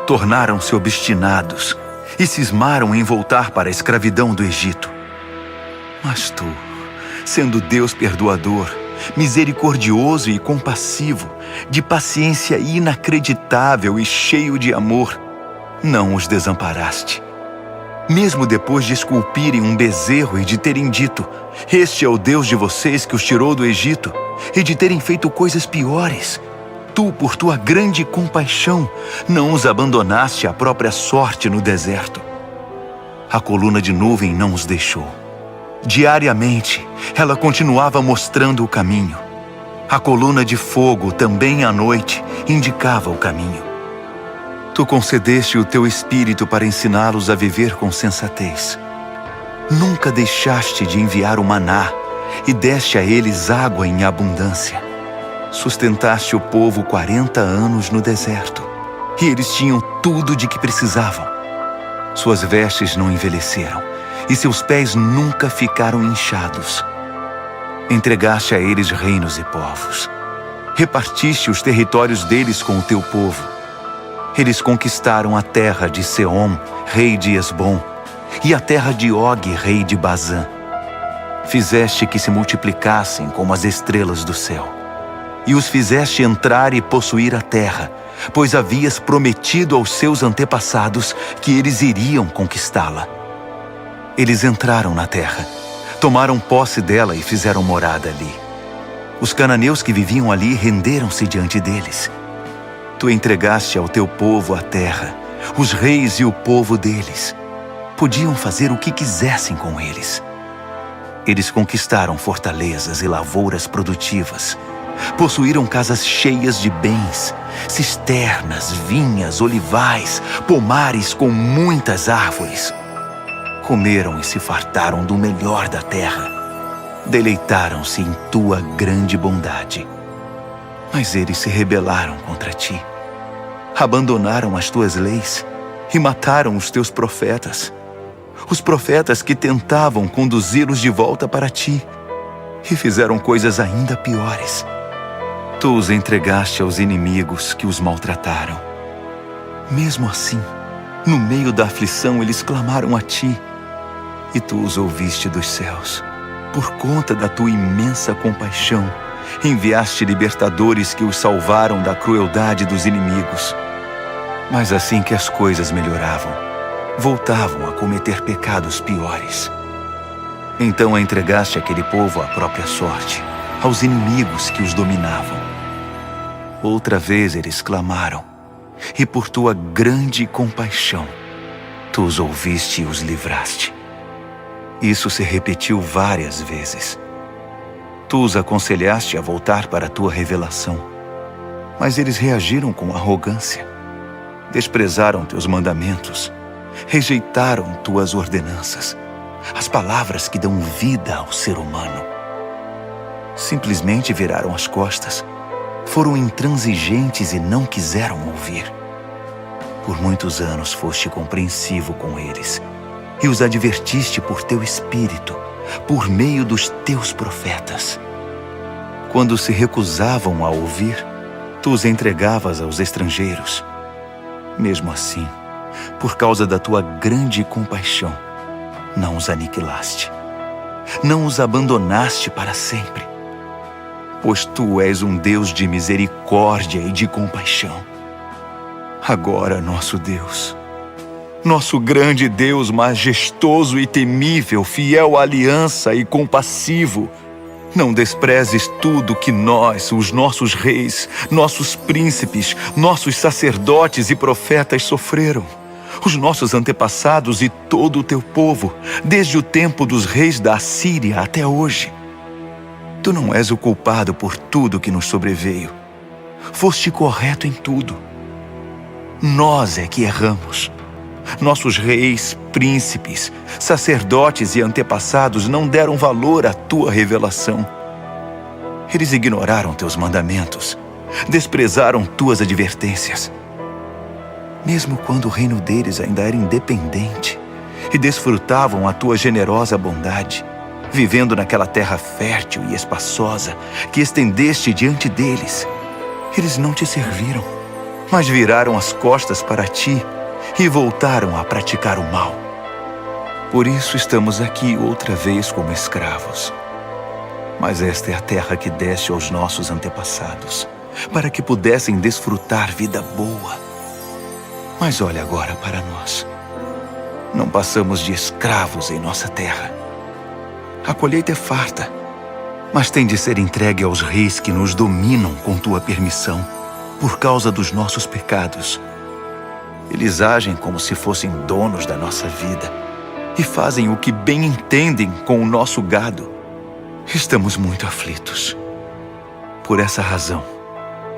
Tornaram-se obstinados e cismaram em voltar para a escravidão do Egito. Mas tu, sendo Deus perdoador, misericordioso e compassivo, de paciência inacreditável e cheio de amor, não os desamparaste. Mesmo depois de esculpirem um bezerro e de terem dito, este é o Deus de vocês que os tirou do Egito, e de terem feito coisas piores, tu, por tua grande compaixão, não os abandonaste à própria sorte no deserto. A coluna de nuvem não os deixou. Diariamente, ela continuava mostrando o caminho. A coluna de fogo, também à noite, indicava o caminho. Tu concedeste o teu espírito para ensiná-los a viver com sensatez. Nunca deixaste de enviar o maná e deste a eles água em abundância. Sustentaste o povo 40 anos no deserto, e eles tinham tudo de que precisavam. Suas vestes não envelheceram, e seus pés nunca ficaram inchados. Entregaste a eles reinos e povos. Repartiste os territórios deles com o teu povo. Eles conquistaram a terra de Seom, rei de Esbom, e a terra de Og, rei de Bazã. Fizeste que se multiplicassem como as estrelas do céu, e os fizeste entrar e possuir a terra, pois havias prometido aos seus antepassados que eles iriam conquistá-la. Eles entraram na terra, tomaram posse dela e fizeram morada ali. Os cananeus que viviam ali renderam-se diante deles. Tu entregaste ao teu povo a terra, os reis e o povo deles. Podiam fazer o que quisessem com eles. Eles conquistaram fortalezas e lavouras produtivas, Possuíram casas cheias de bens, cisternas, vinhas, olivais, pomares com muitas árvores. Comeram e se fartaram do melhor da terra. Deleitaram-se em tua grande bondade. Mas eles se rebelaram contra ti. Abandonaram as tuas leis e mataram os teus profetas. Os profetas que tentavam conduzi-los de volta para ti. E fizeram coisas ainda piores. Tu os entregaste aos inimigos que os maltrataram. Mesmo assim, no meio da aflição, eles clamaram a ti. E tu os ouviste dos céus. Por conta da tua imensa compaixão, enviaste libertadores que os salvaram da crueldade dos inimigos. Mas assim que as coisas melhoravam, voltavam a cometer pecados piores. Então entregaste aquele povo à própria sorte, aos inimigos que os dominavam. Outra vez eles clamaram, e por tua grande compaixão, tu os ouviste e os livraste. Isso se repetiu várias vezes. Tu os aconselhaste a voltar para a tua revelação, mas eles reagiram com arrogância. Desprezaram teus mandamentos, rejeitaram tuas ordenanças, as palavras que dão vida ao ser humano. Simplesmente viraram as costas, foram intransigentes e não quiseram ouvir. Por muitos anos foste compreensivo com eles e os advertiste por teu espírito, por meio dos teus profetas. Quando se recusavam a ouvir, tu os entregavas aos estrangeiros. Mesmo assim, por causa da tua grande compaixão, não os aniquilaste. Não os abandonaste para sempre. Pois tu és um Deus de misericórdia e de compaixão. Agora, nosso Deus, nosso grande Deus majestoso e temível, fiel à aliança e compassivo, não desprezes tudo que nós, os nossos reis, nossos príncipes, nossos sacerdotes e profetas sofreram, os nossos antepassados e todo o teu povo, desde o tempo dos reis da Assíria até hoje. Tu não és o culpado por tudo que nos sobreveio. Foste correto em tudo. Nós é que erramos. Nossos reis, príncipes, sacerdotes e antepassados não deram valor à tua revelação. Eles ignoraram teus mandamentos, desprezaram tuas advertências. Mesmo quando o reino deles ainda era independente e desfrutavam a tua generosa bondade, vivendo naquela terra fértil e espaçosa que estendeste diante deles, eles não te serviram, mas viraram as costas para ti e voltaram a praticar o mal. Por isso estamos aqui outra vez como escravos. Mas esta é a terra que deste aos nossos antepassados, para que pudessem desfrutar vida boa. Mas olha agora para nós. Não passamos de escravos em nossa terra. A colheita é farta, mas tem de ser entregue aos reis que nos dominam com tua permissão, por causa dos nossos pecados. Eles agem como se fossem donos da nossa vida e fazem o que bem entendem com o nosso gado. Estamos muito aflitos. Por essa razão,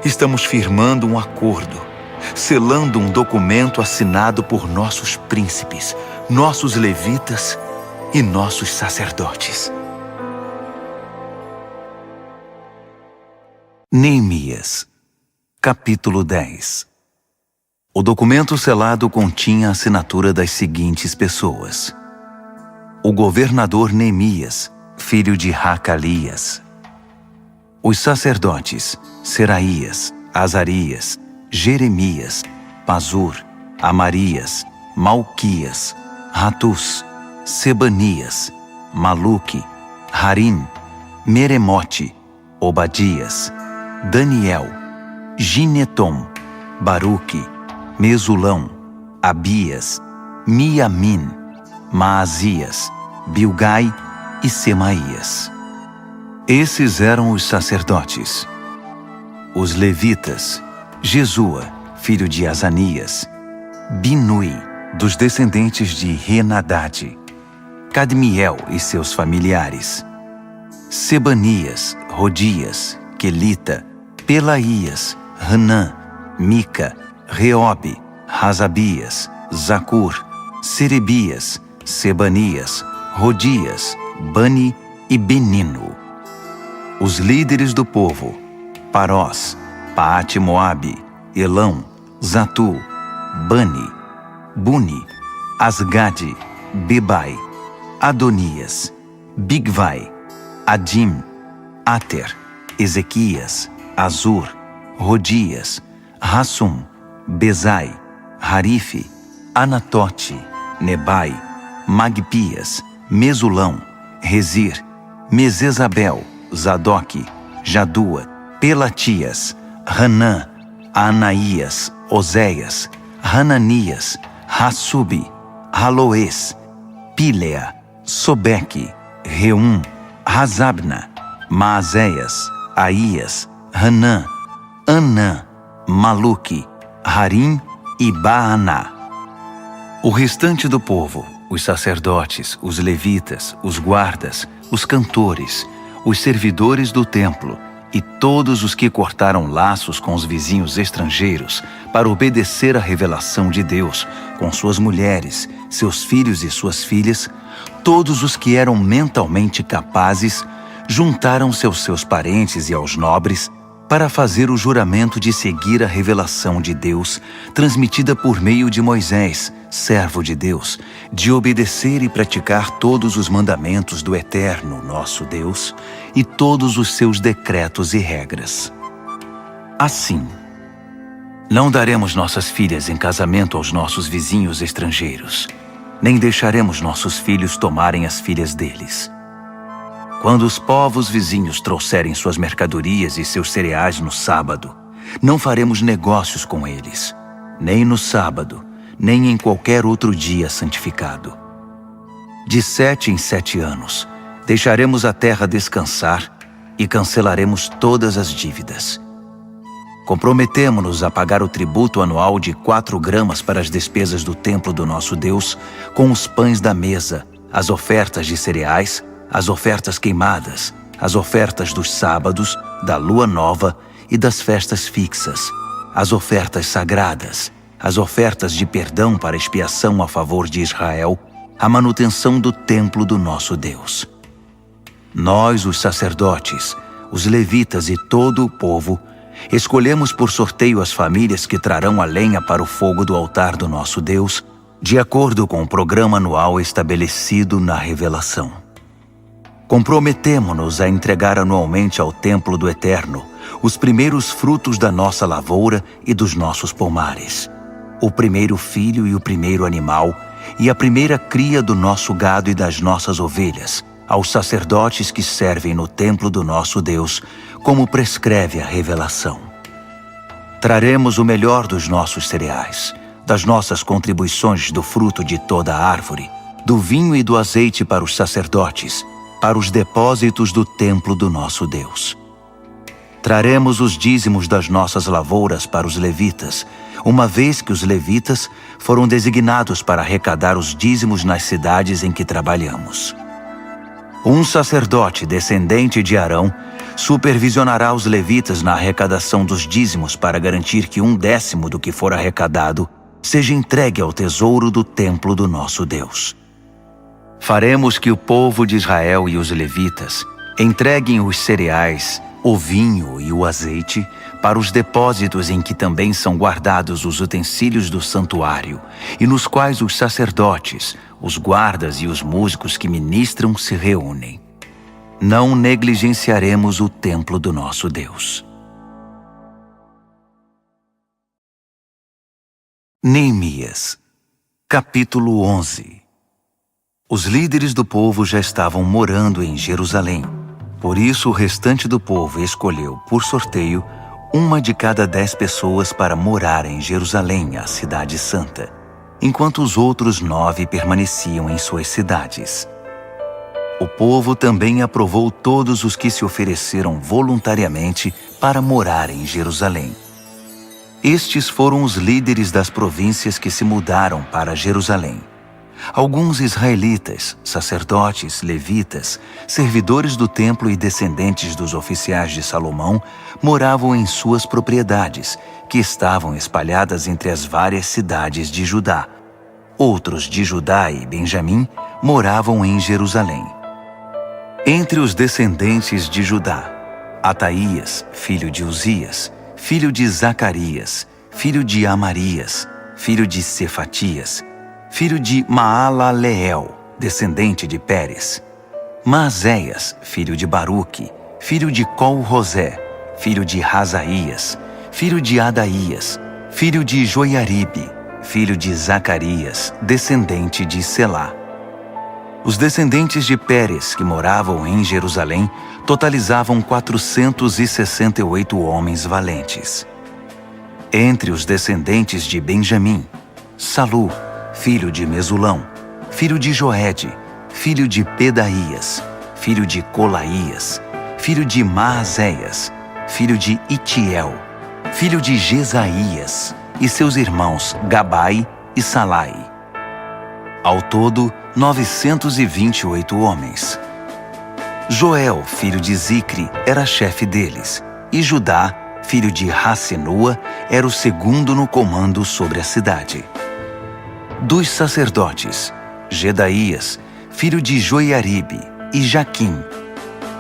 estamos firmando um acordo, selando um documento assinado por nossos príncipes, nossos levitas e nossos sacerdotes. Neemias, capítulo 10. O documento selado continha a assinatura das seguintes pessoas: o governador Neemias, filho de Hacalias; os sacerdotes Seraías, Azarias, Jeremias, Pazur, Amarias, Malquias, Ratus, Sebanias, Maluque, Harim, Meremote, Obadias, Daniel, Ginetom, Baruque, Mesulão, Abias, Miamin, Maasias, Bilgai e Semaías. Esses eram os sacerdotes. Os levitas: Jesua, filho de Azanias; Binui, dos descendentes de Henadade; Cadmiel e seus familiares; Sebanias, Rodias, Quelita, Pelaías, Hanã, Mica, Reobe, Razabias, Zacur, Serebias, Sebanias, Rodias, Bani e Benino. Os líderes do povo: Parós, Paate-Moabe, Elão, Zatu, Bani, Buni, Asgade, Bebai, Adonias, Bigvai, Adim, Ater, Ezequias, Azur, Rodias, Rassum, Bezai, Harife, Anatote, Nebai, Magpias, Mesulão, Rezir, Mesezabel, Zadok, Jadua, Pelatias, Hanã, Anaías, Oséias, Hananias, Hassubi, Haloes, Pilea, Sobeque, Reum, Razabna, Maazéias, Aías, Hanã, Anã, Maluque, Harim e Baaná. O restante do povo, os sacerdotes, os levitas, os guardas, os cantores, os servidores do templo e todos os que cortaram laços com os vizinhos estrangeiros para obedecer à revelação de Deus, com suas mulheres, seus filhos e suas filhas, todos os que eram mentalmente capazes, juntaram-se aos seus parentes e aos nobres para fazer o juramento de seguir a revelação de Deus, transmitida por meio de Moisés, servo de Deus, de obedecer e praticar todos os mandamentos do Eterno, nosso Deus, e todos os seus decretos e regras. Assim, não daremos nossas filhas em casamento aos nossos vizinhos estrangeiros, nem deixaremos nossos filhos tomarem as filhas deles. Quando os povos vizinhos trouxerem suas mercadorias e seus cereais no sábado, não faremos negócios com eles, nem no sábado, nem em qualquer outro dia santificado. De 7 em 7 anos, deixaremos a terra descansar e cancelaremos todas as dívidas. Comprometemo-nos a pagar o tributo anual de 4 gramas para as despesas do templo do nosso Deus, com os pães da mesa, as ofertas de cereais, as ofertas queimadas, as ofertas dos sábados, da lua nova e das festas fixas, as ofertas sagradas, as ofertas de perdão para expiação a favor de Israel, a manutenção do templo do nosso Deus. Nós, os sacerdotes, os levitas e todo o povo, escolhemos por sorteio as famílias que trarão a lenha para o fogo do altar do nosso Deus, de acordo com o programa anual estabelecido na revelação. Comprometemo-nos a entregar anualmente ao templo do Eterno os primeiros frutos da nossa lavoura e dos nossos pomares, o primeiro filho e o primeiro animal, e a primeira cria do nosso gado e das nossas ovelhas, aos sacerdotes que servem no templo do nosso Deus, como prescreve a revelação. Traremos o melhor dos nossos cereais, das nossas contribuições do fruto de toda a árvore, do vinho e do azeite para os sacerdotes, para os depósitos do templo do nosso Deus. Traremos os dízimos das nossas lavouras para os levitas, uma vez que os levitas foram designados para arrecadar os dízimos nas cidades em que trabalhamos. Um sacerdote descendente de Arão supervisionará os levitas na arrecadação dos dízimos para garantir que 1/10 do que for arrecadado seja entregue ao tesouro do templo do nosso Deus. Faremos que o povo de Israel e os levitas entreguem os cereais, o vinho e o azeite para os depósitos em que também são guardados os utensílios do santuário e nos quais os sacerdotes, os guardas e os músicos que ministram se reúnem. Não negligenciaremos o templo do nosso Deus. Neemias, capítulo 11. Os líderes do povo já estavam morando em Jerusalém. Por isso o restante do povo escolheu, por sorteio, uma de cada 10 pessoas para morar em Jerusalém, a cidade santa, enquanto os outros 9 permaneciam em suas cidades. O povo também aprovou todos os que se ofereceram voluntariamente para morar em Jerusalém. Estes foram os líderes das províncias que se mudaram para Jerusalém: Alguns israelitas, sacerdotes, levitas, servidores do templo e descendentes dos oficiais de Salomão moravam em suas propriedades, que estavam espalhadas entre as várias cidades de Judá. Outros de Judá e Benjamim moravam em Jerusalém. Entre os descendentes de Judá, Ataías, filho de Uzias, filho de Zacarias, filho de Amarias, filho de Cefatias, filho de Maalaleel, descendente de Pérez. Maazéias, filho de Baruque, filho de Col-Rosé, filho de Razaías, filho de Adaías, filho de Joiaribe, filho de Zacarias, descendente de Selá. Os descendentes de Pérez, que moravam em Jerusalém, totalizavam 468 homens valentes. Entre os descendentes de Benjamim, Salu, filho de Mesulão, filho de Joede, filho de Pedaías, filho de Colaías, filho de Maazéias, filho de Itiel, filho de Jesaías, e seus irmãos Gabai e Salai. Ao todo, 928 homens. Joel, filho de Zicre, era chefe deles, e Judá, filho de Rassenua, era o segundo no comando sobre a cidade. Dos sacerdotes, Gedaías, filho de Joiaribe, e Jaquim.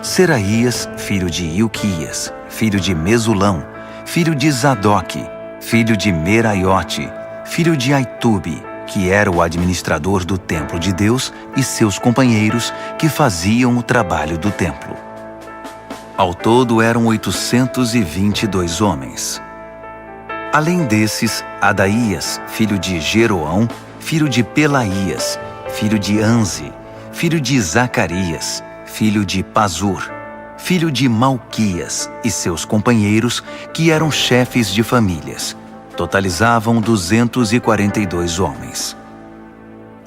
Seraías, filho de Ilquias, filho de Mesulão, filho de Zadoque, filho de Meraiote, filho de Aitube, que era o administrador do templo de Deus, e seus companheiros que faziam o trabalho do templo. Ao todo eram 822 homens. Além desses, Adaías, filho de Jeroão, filho de Pelaías, filho de Anze, filho de Zacarias, filho de Pazur, filho de Malquias, e seus companheiros, que eram chefes de famílias, totalizavam 242 homens.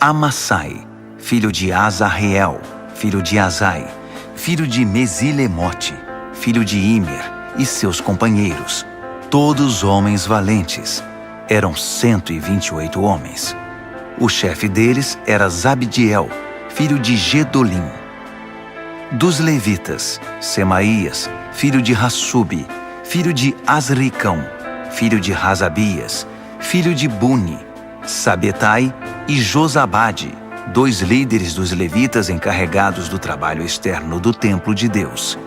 Amassai, filho de Azarreel, filho de Azai, filho de Mesilemote, filho de Imer, e seus companheiros, todos homens valentes, eram 128 homens. O chefe deles era Zabdiel, filho de Gedolim. Dos levitas, Semaías, filho de Hassubi, filho de Azricão, filho de Razabias, filho de Buni, Sabetai e Josabade, 2 líderes dos levitas encarregados do trabalho externo do templo de Deus.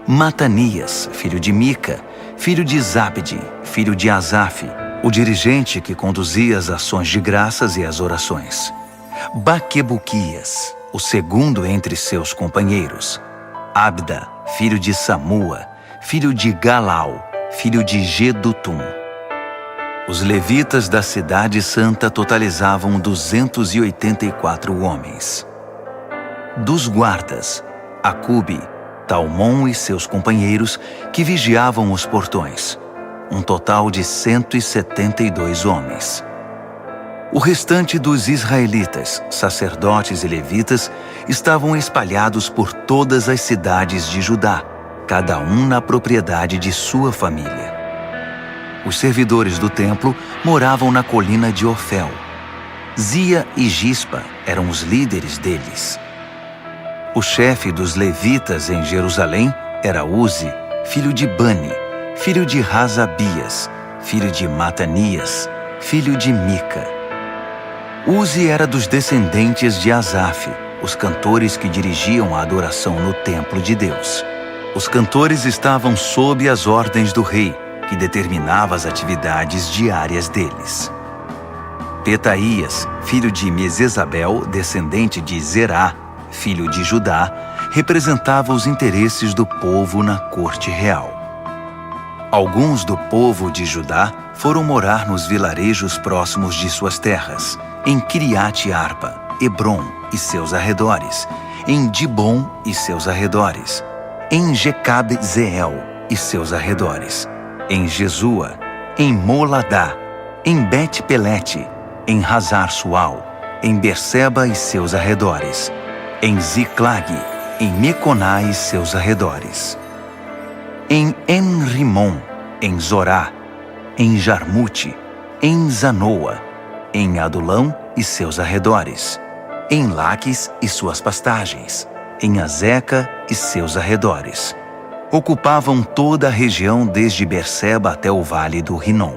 Matanias, filho de Mica, filho de Zabde, filho de Asaf, o dirigente que conduzia as ações de graças e as orações. Baquebuquias, o segundo entre seus companheiros. Abda, filho de Samua, filho de Galau, filho de Gedutum. Os levitas da cidade santa totalizavam 284 homens. Dos guardas, Acube, Talmon e seus companheiros que vigiavam os portões, um total de 172 homens. O restante dos israelitas, sacerdotes e levitas, estavam espalhados por todas as cidades de Judá, cada um na propriedade de sua família. Os servidores do templo moravam na colina de Ofel. Zia e Gispa eram os líderes deles. O chefe dos levitas em Jerusalém era Uzi, filho de Bani, filho de Razabias, filho de Matanias, filho de Mica. Uzi era dos descendentes de Asaf, os cantores que dirigiam a adoração no templo de Deus. Os cantores estavam sob as ordens do rei, que determinava as atividades diárias deles. Petaías, filho de Mesezabel, descendente de Zerá, filho de Judá, representava os interesses do povo na corte real. Alguns do povo de Judá foram morar nos vilarejos próximos de suas terras, em Kiriat Arba, Hebron e seus arredores, em Dibon e seus arredores, em Jecab-Zeel e seus arredores, em Jesua, em Moladá, em Bet-Pelete, em Hazar-Sual, em Berseba e seus arredores, em Ziclag, em Meconá e seus arredores, em En-Rimon, em Zorá, em Jarmute, em Zanoa, em Adulão e seus arredores, em Laques e suas pastagens, em Azeca e seus arredores. Ocupavam toda a região desde Berseba até o vale do Rinom.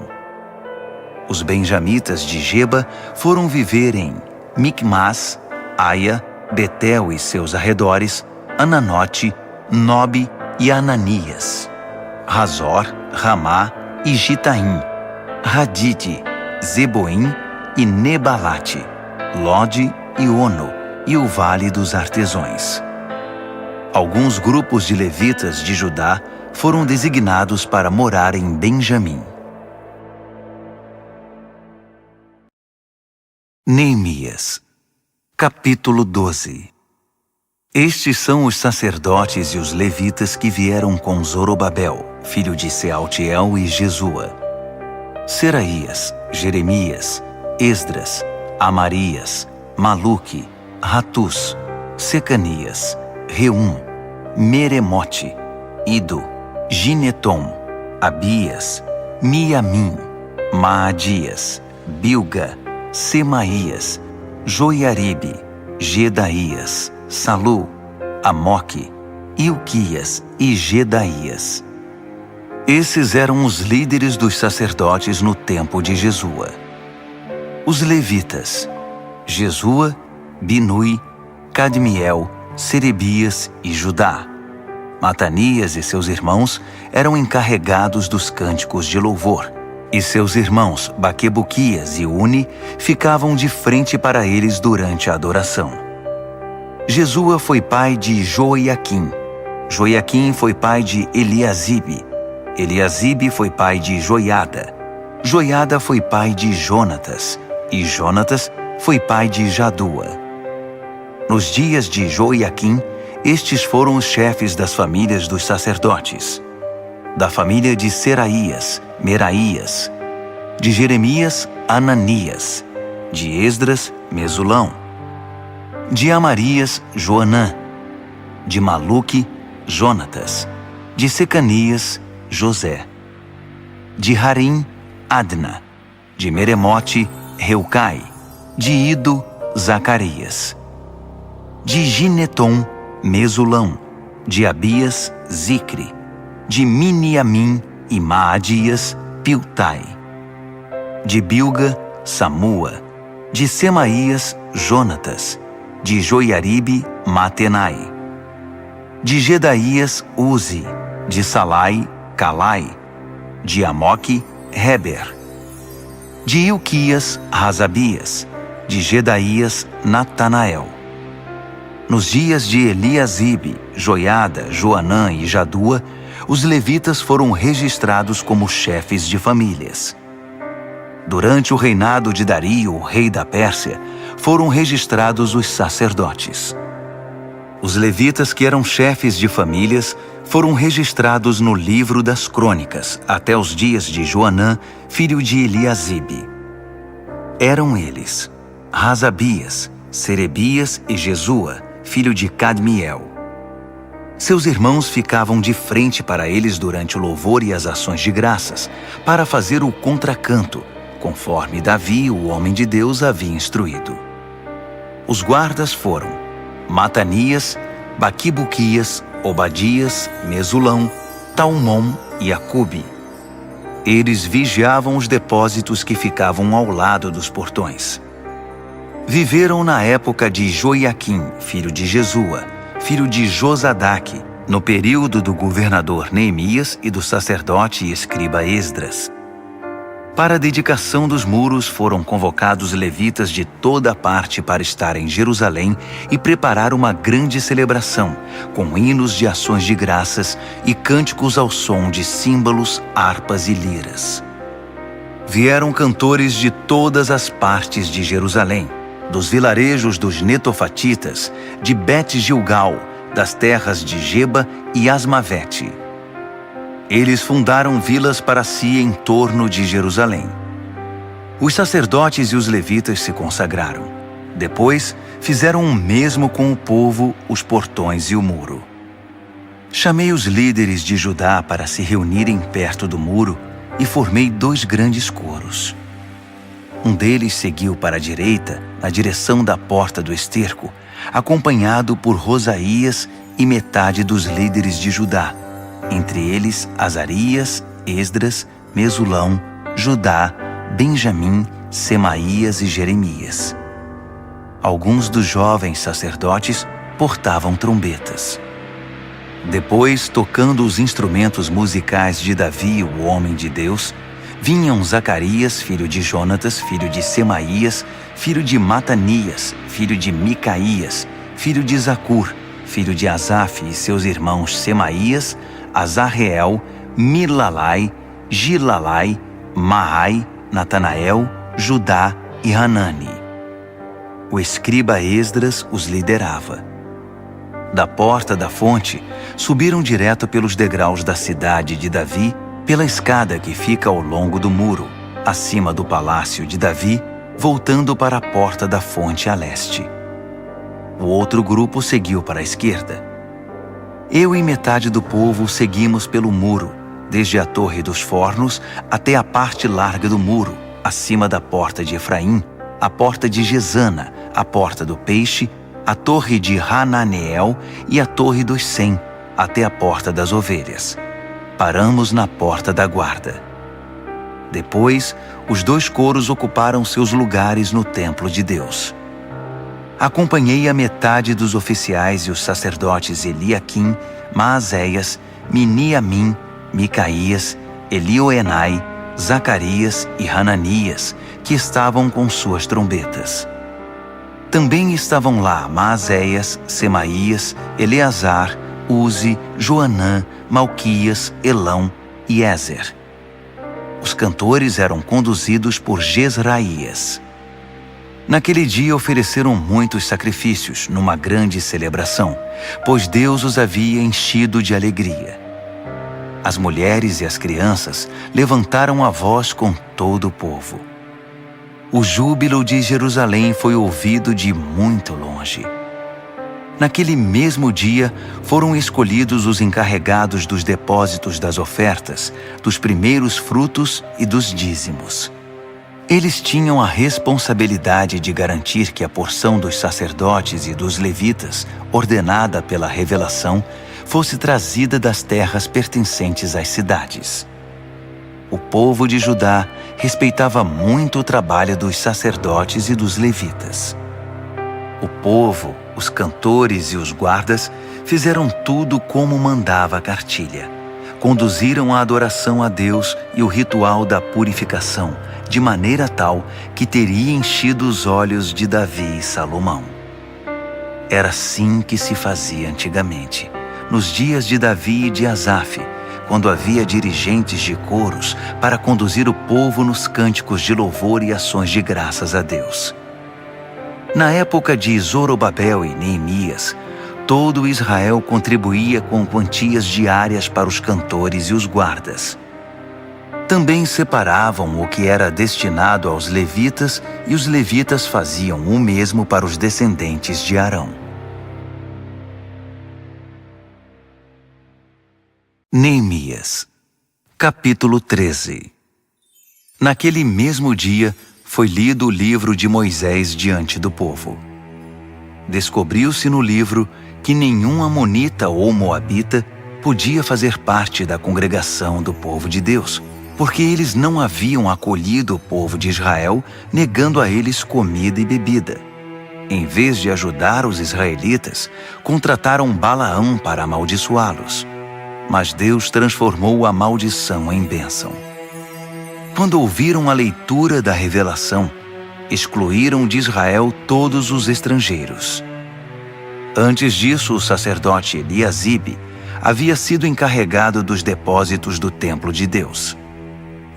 Os benjamitas de Geba foram viver em Micmas, Aia, Betel e seus arredores, Ananote, Nobe e Ananias, Razor, Ramá e Gitaim, Hadide, Zeboim e Nebalate, Lode e Ono e o Vale dos Artesões. Alguns grupos de levitas de Judá foram designados para morar em Benjamim. Neemias, capítulo 12. Estes são os sacerdotes e os levitas que vieram com Zorobabel, filho de Sealtiel, e Jesua: Seraías, Jeremias, Esdras, Amarias, Maluque, Ratus, Secanias, Reum, Meremote, Ido, Ginetom, Abias, Miamim, Maadias, Bilga, Semaías, Joiaribe, Gedaías, Salu, Amoque, Ilquias e Gedaías. Esses eram os líderes dos sacerdotes no tempo de Jesua. Os levitas: Jesua, Binui, Cadmiel, Serebias e Judá. Matanias e seus irmãos eram encarregados dos cânticos de louvor, e seus irmãos Baquebuquias e Uni ficavam de frente para eles durante a adoração. Jesua foi pai de Joiaquim. Joiaquim foi pai de Eliasibe. Eliasibe foi pai de Joiada. Joiada foi pai de Jonatas. E Jonatas foi pai de Jadua. Nos dias de Joiaquim, estes foram os chefes das famílias dos sacerdotes. Da família de Seraías, Meraías. De Jeremias, Ananias. De Esdras, Mesulão. De Amarias, Joanã. De Maluque, Jonatas. De Secanias, José. De Harim, Adna. De Meremote, Reucai. De Ido, Zacarias. De Ginetom, Mesulão. De Abias, Zicre. De Miniamim e Maadias, Piltai. De Bilga, Samua. De Semaías, Jonatas. De Joiaribe, Matenai. De Gedaías, Uzi. De Salai, Calai. De Amoque, Heber. De Ilquias, Razabias. De Gedaías, Natanael. Nos dias de Eliasibe, Joiada, Joanã e Jadua, os levitas foram registrados como chefes de famílias. Durante o reinado de Dario, rei da Pérsia, foram registrados os sacerdotes. Os levitas que eram chefes de famílias foram registrados no livro das crônicas até os dias de Joanã, filho de Eliasibe. Eram eles Razabias, Serebias e Jesua, filho de Cadmiel. Seus irmãos ficavam de frente para eles durante o louvor e as ações de graças, para fazer o contracanto, conforme Davi, o homem de Deus, havia instruído. Os guardas foram Matanias, Baquibuquias, Obadias, Mesulão, Talmon e Acube. Eles vigiavam os depósitos que ficavam ao lado dos portões. Viveram na época de Joiaquim, filho de Jesua, filho de Josadaque, no período do governador Neemias e do sacerdote e escriba Esdras. Para a dedicação dos muros foram convocados levitas de toda parte para estar em Jerusalém e preparar uma grande celebração, com hinos de ações de graças e cânticos ao som de símbolos, harpas e liras. Vieram cantores de todas as partes de Jerusalém, dos vilarejos dos netofatitas, de Bet-Gilgal, das terras de Geba e Asmavete. Eles fundaram vilas para si em torno de Jerusalém. Os sacerdotes e os levitas se consagraram. Depois, fizeram o mesmo com o povo, os portões e o muro. Chamei os líderes de Judá para se reunirem perto do muro e formei 2 grandes coros. Um deles seguiu para a direita, na direção da porta do esterco, acompanhado por Rosaías e metade dos líderes de Judá, entre eles Azarias, Esdras, Mesulão, Judá, Benjamim, Semaías e Jeremias. Alguns dos jovens sacerdotes portavam trombetas. Depois, tocando os instrumentos musicais de Davi, o homem de Deus, vinham Zacarias, filho de Jonatas, filho de Semaías, filho de Matanias, filho de Micaías, filho de Zacur, filho de Asaf e seus irmãos Semaías, Azarreel, Milalai, Gilalai, Maai, Natanael, Judá e Hanani. O escriba Esdras os liderava. Da porta da fonte, subiram direto pelos degraus da cidade de Davi, pela escada que fica ao longo do muro, acima do palácio de Davi, voltando para a porta da fonte a leste. O outro grupo seguiu para a esquerda. Eu e metade do povo seguimos pelo muro, desde a Torre dos Fornos até a parte larga do muro, acima da porta de Efraim, a porta de Gesana, a porta do Peixe, a torre de Hananeel e a torre dos 100, até a porta das ovelhas. Paramos na porta da guarda. Depois, os 2 coros ocuparam seus lugares no templo de Deus. Acompanhei a metade dos oficiais e os sacerdotes Eliaquim, Maazéias, Miniamim, Micaías, Elioenai, Zacarias e Hananias, que estavam com suas trombetas. Também estavam lá Maazéias, Semaías, Eleazar, Uzi, Joanã, Malquias, Elão e Ézer. Os cantores eram conduzidos por Jezraías. Naquele dia ofereceram muitos sacrifícios numa grande celebração, pois Deus os havia enchido de alegria. As mulheres e as crianças levantaram a voz com todo o povo. O júbilo de Jerusalém foi ouvido de muito longe. Naquele mesmo dia, foram escolhidos os encarregados dos depósitos das ofertas, dos primeiros frutos e dos dízimos. Eles tinham a responsabilidade de garantir que a porção dos sacerdotes e dos levitas, ordenada pela revelação, fosse trazida das terras pertencentes às cidades. O povo de Judá respeitava muito o trabalho dos sacerdotes e dos levitas. O povo, os cantores e os guardas fizeram tudo como mandava a cartilha. Conduziram a adoração a Deus e o ritual da purificação, de maneira tal que teria enchido os olhos de Davi e Salomão. Era assim que se fazia antigamente, nos dias de Davi e de Asaf, quando havia dirigentes de coros para conduzir o povo nos cânticos de louvor e ações de graças a Deus. Na época de Zorobabel e Neemias, todo Israel contribuía com quantias diárias para os cantores e os guardas. Também separavam o que era destinado aos levitas e os levitas faziam o mesmo para os descendentes de Arão. Neemias, capítulo 13. Naquele mesmo dia, foi lido o livro de Moisés diante do povo. Descobriu-se no livro que nenhum amonita ou moabita podia fazer parte da congregação do povo de Deus, porque eles não haviam acolhido o povo de Israel, negando a eles comida e bebida. Em vez de ajudar os israelitas, contrataram Balaão para amaldiçoá-los. Mas Deus transformou a maldição em bênção. Quando ouviram a leitura da revelação, excluíram de Israel todos os estrangeiros. Antes disso, o sacerdote Eliasibe havia sido encarregado dos depósitos do templo de Deus.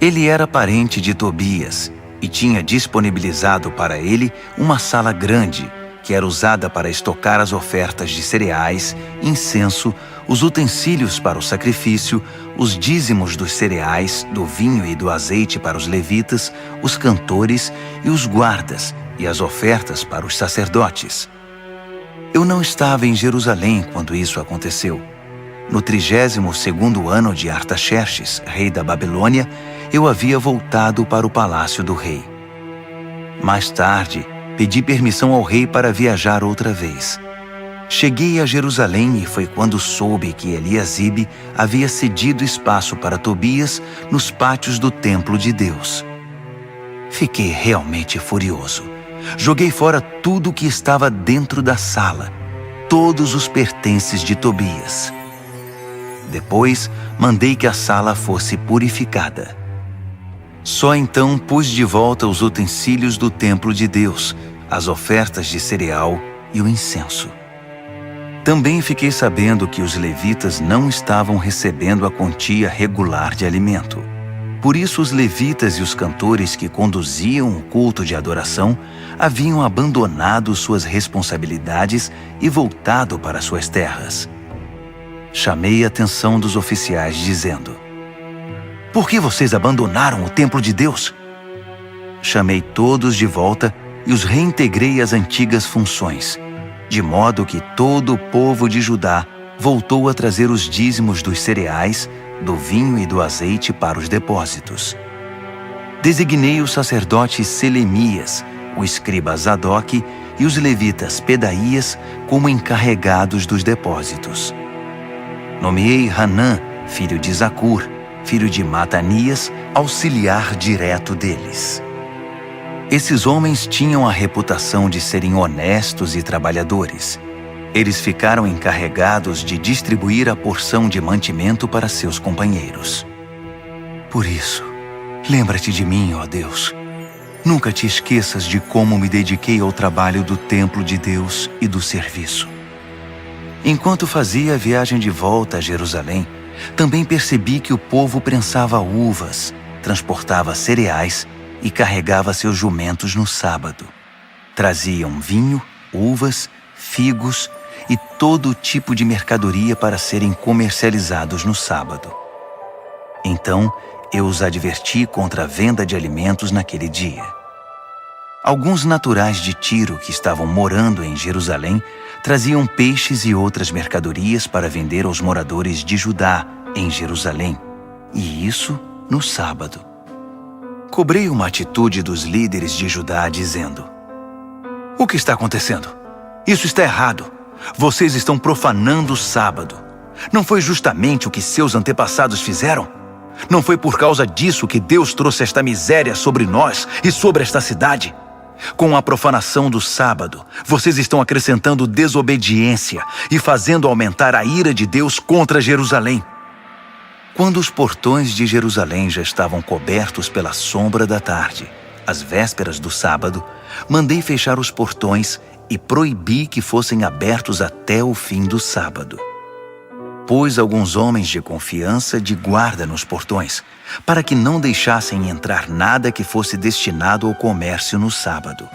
Ele era parente de Tobias e tinha disponibilizado para ele uma sala grande que era usada para estocar as ofertas de cereais, incenso, os utensílios para o sacrifício, os dízimos dos cereais, do vinho e do azeite para os levitas, os cantores e os guardas, e as ofertas para os sacerdotes. Eu não estava em Jerusalém quando isso aconteceu. No 32º ano de Artaxerxes, rei da Babilônia, eu havia voltado para o palácio do rei. Mais tarde, pedi permissão ao rei para viajar outra vez. Cheguei a Jerusalém e foi quando soube que Eliasibe havia cedido espaço para Tobias nos pátios do templo de Deus. Fiquei realmente furioso. Joguei fora tudo o que estava dentro da sala, todos os pertences de Tobias. Depois, mandei que a sala fosse purificada. Só então pus de volta os utensílios do templo de Deus, as ofertas de cereal e o incenso. Também fiquei sabendo que os levitas não estavam recebendo a quantia regular de alimento. Por isso os levitas e os cantores que conduziam o culto de adoração haviam abandonado suas responsabilidades e voltado para suas terras. Chamei a atenção dos oficiais dizendo: "Por que vocês abandonaram o templo de Deus?" Chamei todos de volta e os reintegrei às antigas funções, de modo que todo o povo de Judá voltou a trazer os dízimos dos cereais, do vinho e do azeite para os depósitos. Designei o sacerdote Selemias, o escriba Zadoque e os levitas Pedaías como encarregados dos depósitos. Nomeei Hanã, filho de Zacur, filho de Matanias, auxiliar direto deles. Esses homens tinham a reputação de serem honestos e trabalhadores. Eles ficaram encarregados de distribuir a porção de mantimento para seus companheiros. Por isso, lembra-te de mim, ó Deus. Nunca te esqueças de como me dediquei ao trabalho do templo de Deus e do serviço. Enquanto fazia a viagem de volta a Jerusalém, também percebi que o povo prensava uvas, transportava cereais e carregava seus jumentos no sábado. Traziam vinho, uvas, figos e todo tipo de mercadoria para serem comercializados no sábado. Então, eu os adverti contra a venda de alimentos naquele dia. Alguns naturais de Tiro que estavam morando em Jerusalém traziam peixes e outras mercadorias para vender aos moradores de Judá em Jerusalém, e isso no sábado. Cobrei uma atitude dos líderes de Judá dizendo: "O que está acontecendo? Isso está errado. Vocês estão profanando o sábado. Não foi justamente o que seus antepassados fizeram? Não foi por causa disso que Deus trouxe esta miséria sobre nós e sobre esta cidade? Com a profanação do sábado, vocês estão acrescentando desobediência e fazendo aumentar a ira de Deus contra Jerusalém." Quando os portões de Jerusalém já estavam cobertos pela sombra da tarde, às vésperas do sábado, mandei fechar os portões e proibi que fossem abertos até o fim do sábado. Pus alguns homens de confiança de guarda nos portões, para que não deixassem entrar nada que fosse destinado ao comércio no sábado.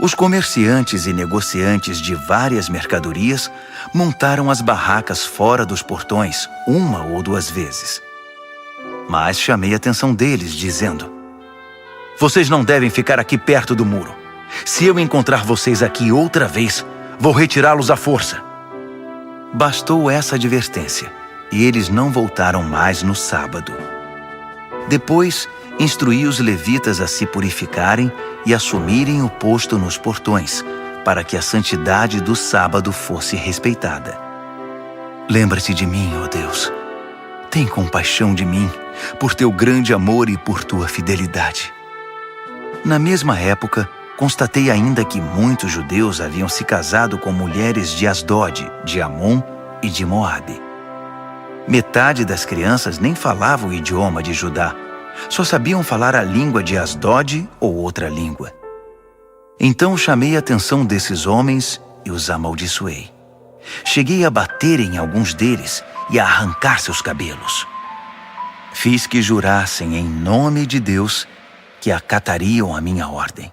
Os comerciantes e negociantes de várias mercadorias montaram as barracas fora dos portões 1 ou 2 vezes. Mas chamei a atenção deles, dizendo: "Vocês não devem ficar aqui perto do muro. Se eu encontrar vocês aqui outra vez, vou retirá-los à força." Bastou essa advertência, e eles não voltaram mais no sábado. Depois, instruí os levitas a se purificarem e assumirem o posto nos portões, para que a santidade do sábado fosse respeitada. Lembra-te de mim, ó Deus. Tem compaixão de mim, por teu grande amor e por tua fidelidade. Na mesma época, constatei ainda que muitos judeus haviam se casado com mulheres de Asdod, de Amon e de Moabe. Metade das crianças nem falava o idioma de Judá, só sabiam falar a língua de Asdod ou outra língua. Então chamei a atenção desses homens e os amaldiçoei. Cheguei a bater em alguns deles e a arrancar seus cabelos. Fiz que jurassem em nome de Deus que acatariam a minha ordem.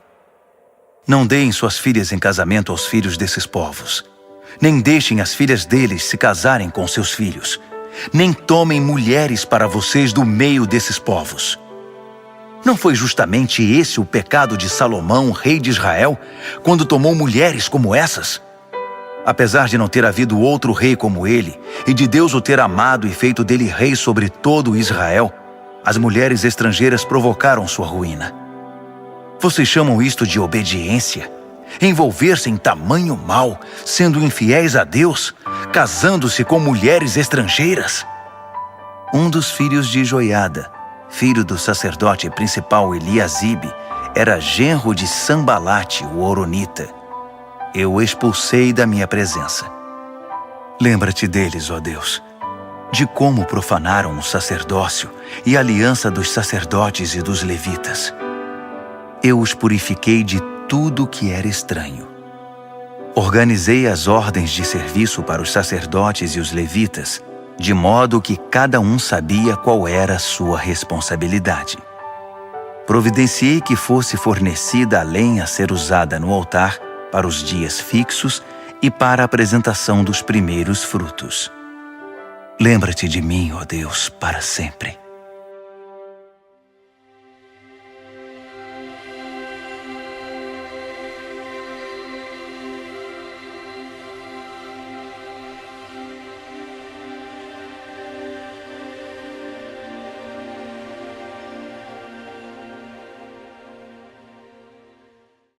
Não deem suas filhas em casamento aos filhos desses povos. Nem deixem as filhas deles se casarem com seus filhos. Nem tomem mulheres para vocês do meio desses povos. Não foi justamente esse o pecado de Salomão, rei de Israel, quando tomou mulheres como essas? Apesar de não ter havido outro rei como ele, e de Deus o ter amado e feito dele rei sobre todo Israel, as mulheres estrangeiras provocaram sua ruína. Vocês chamam isto de obediência? Envolver-se em tamanho mal, sendo infiéis a Deus, casando-se com mulheres estrangeiras? Um dos filhos de Joiada, filho do sacerdote principal Eliasibe, era genro de Sambalate, o horonita. Eu o expulsei da minha presença. Lembra-te deles, ó Deus, de como profanaram o sacerdócio e a aliança dos sacerdotes e dos levitas. Eu os purifiquei de tudo que era estranho. Organizei as ordens de serviço para os sacerdotes e os levitas, de modo que cada um sabia qual era a sua responsabilidade. Providenciei que fosse fornecida a lenha a ser usada no altar para os dias fixos e para a apresentação dos primeiros frutos. Lembra-te de mim, ó Deus, para sempre.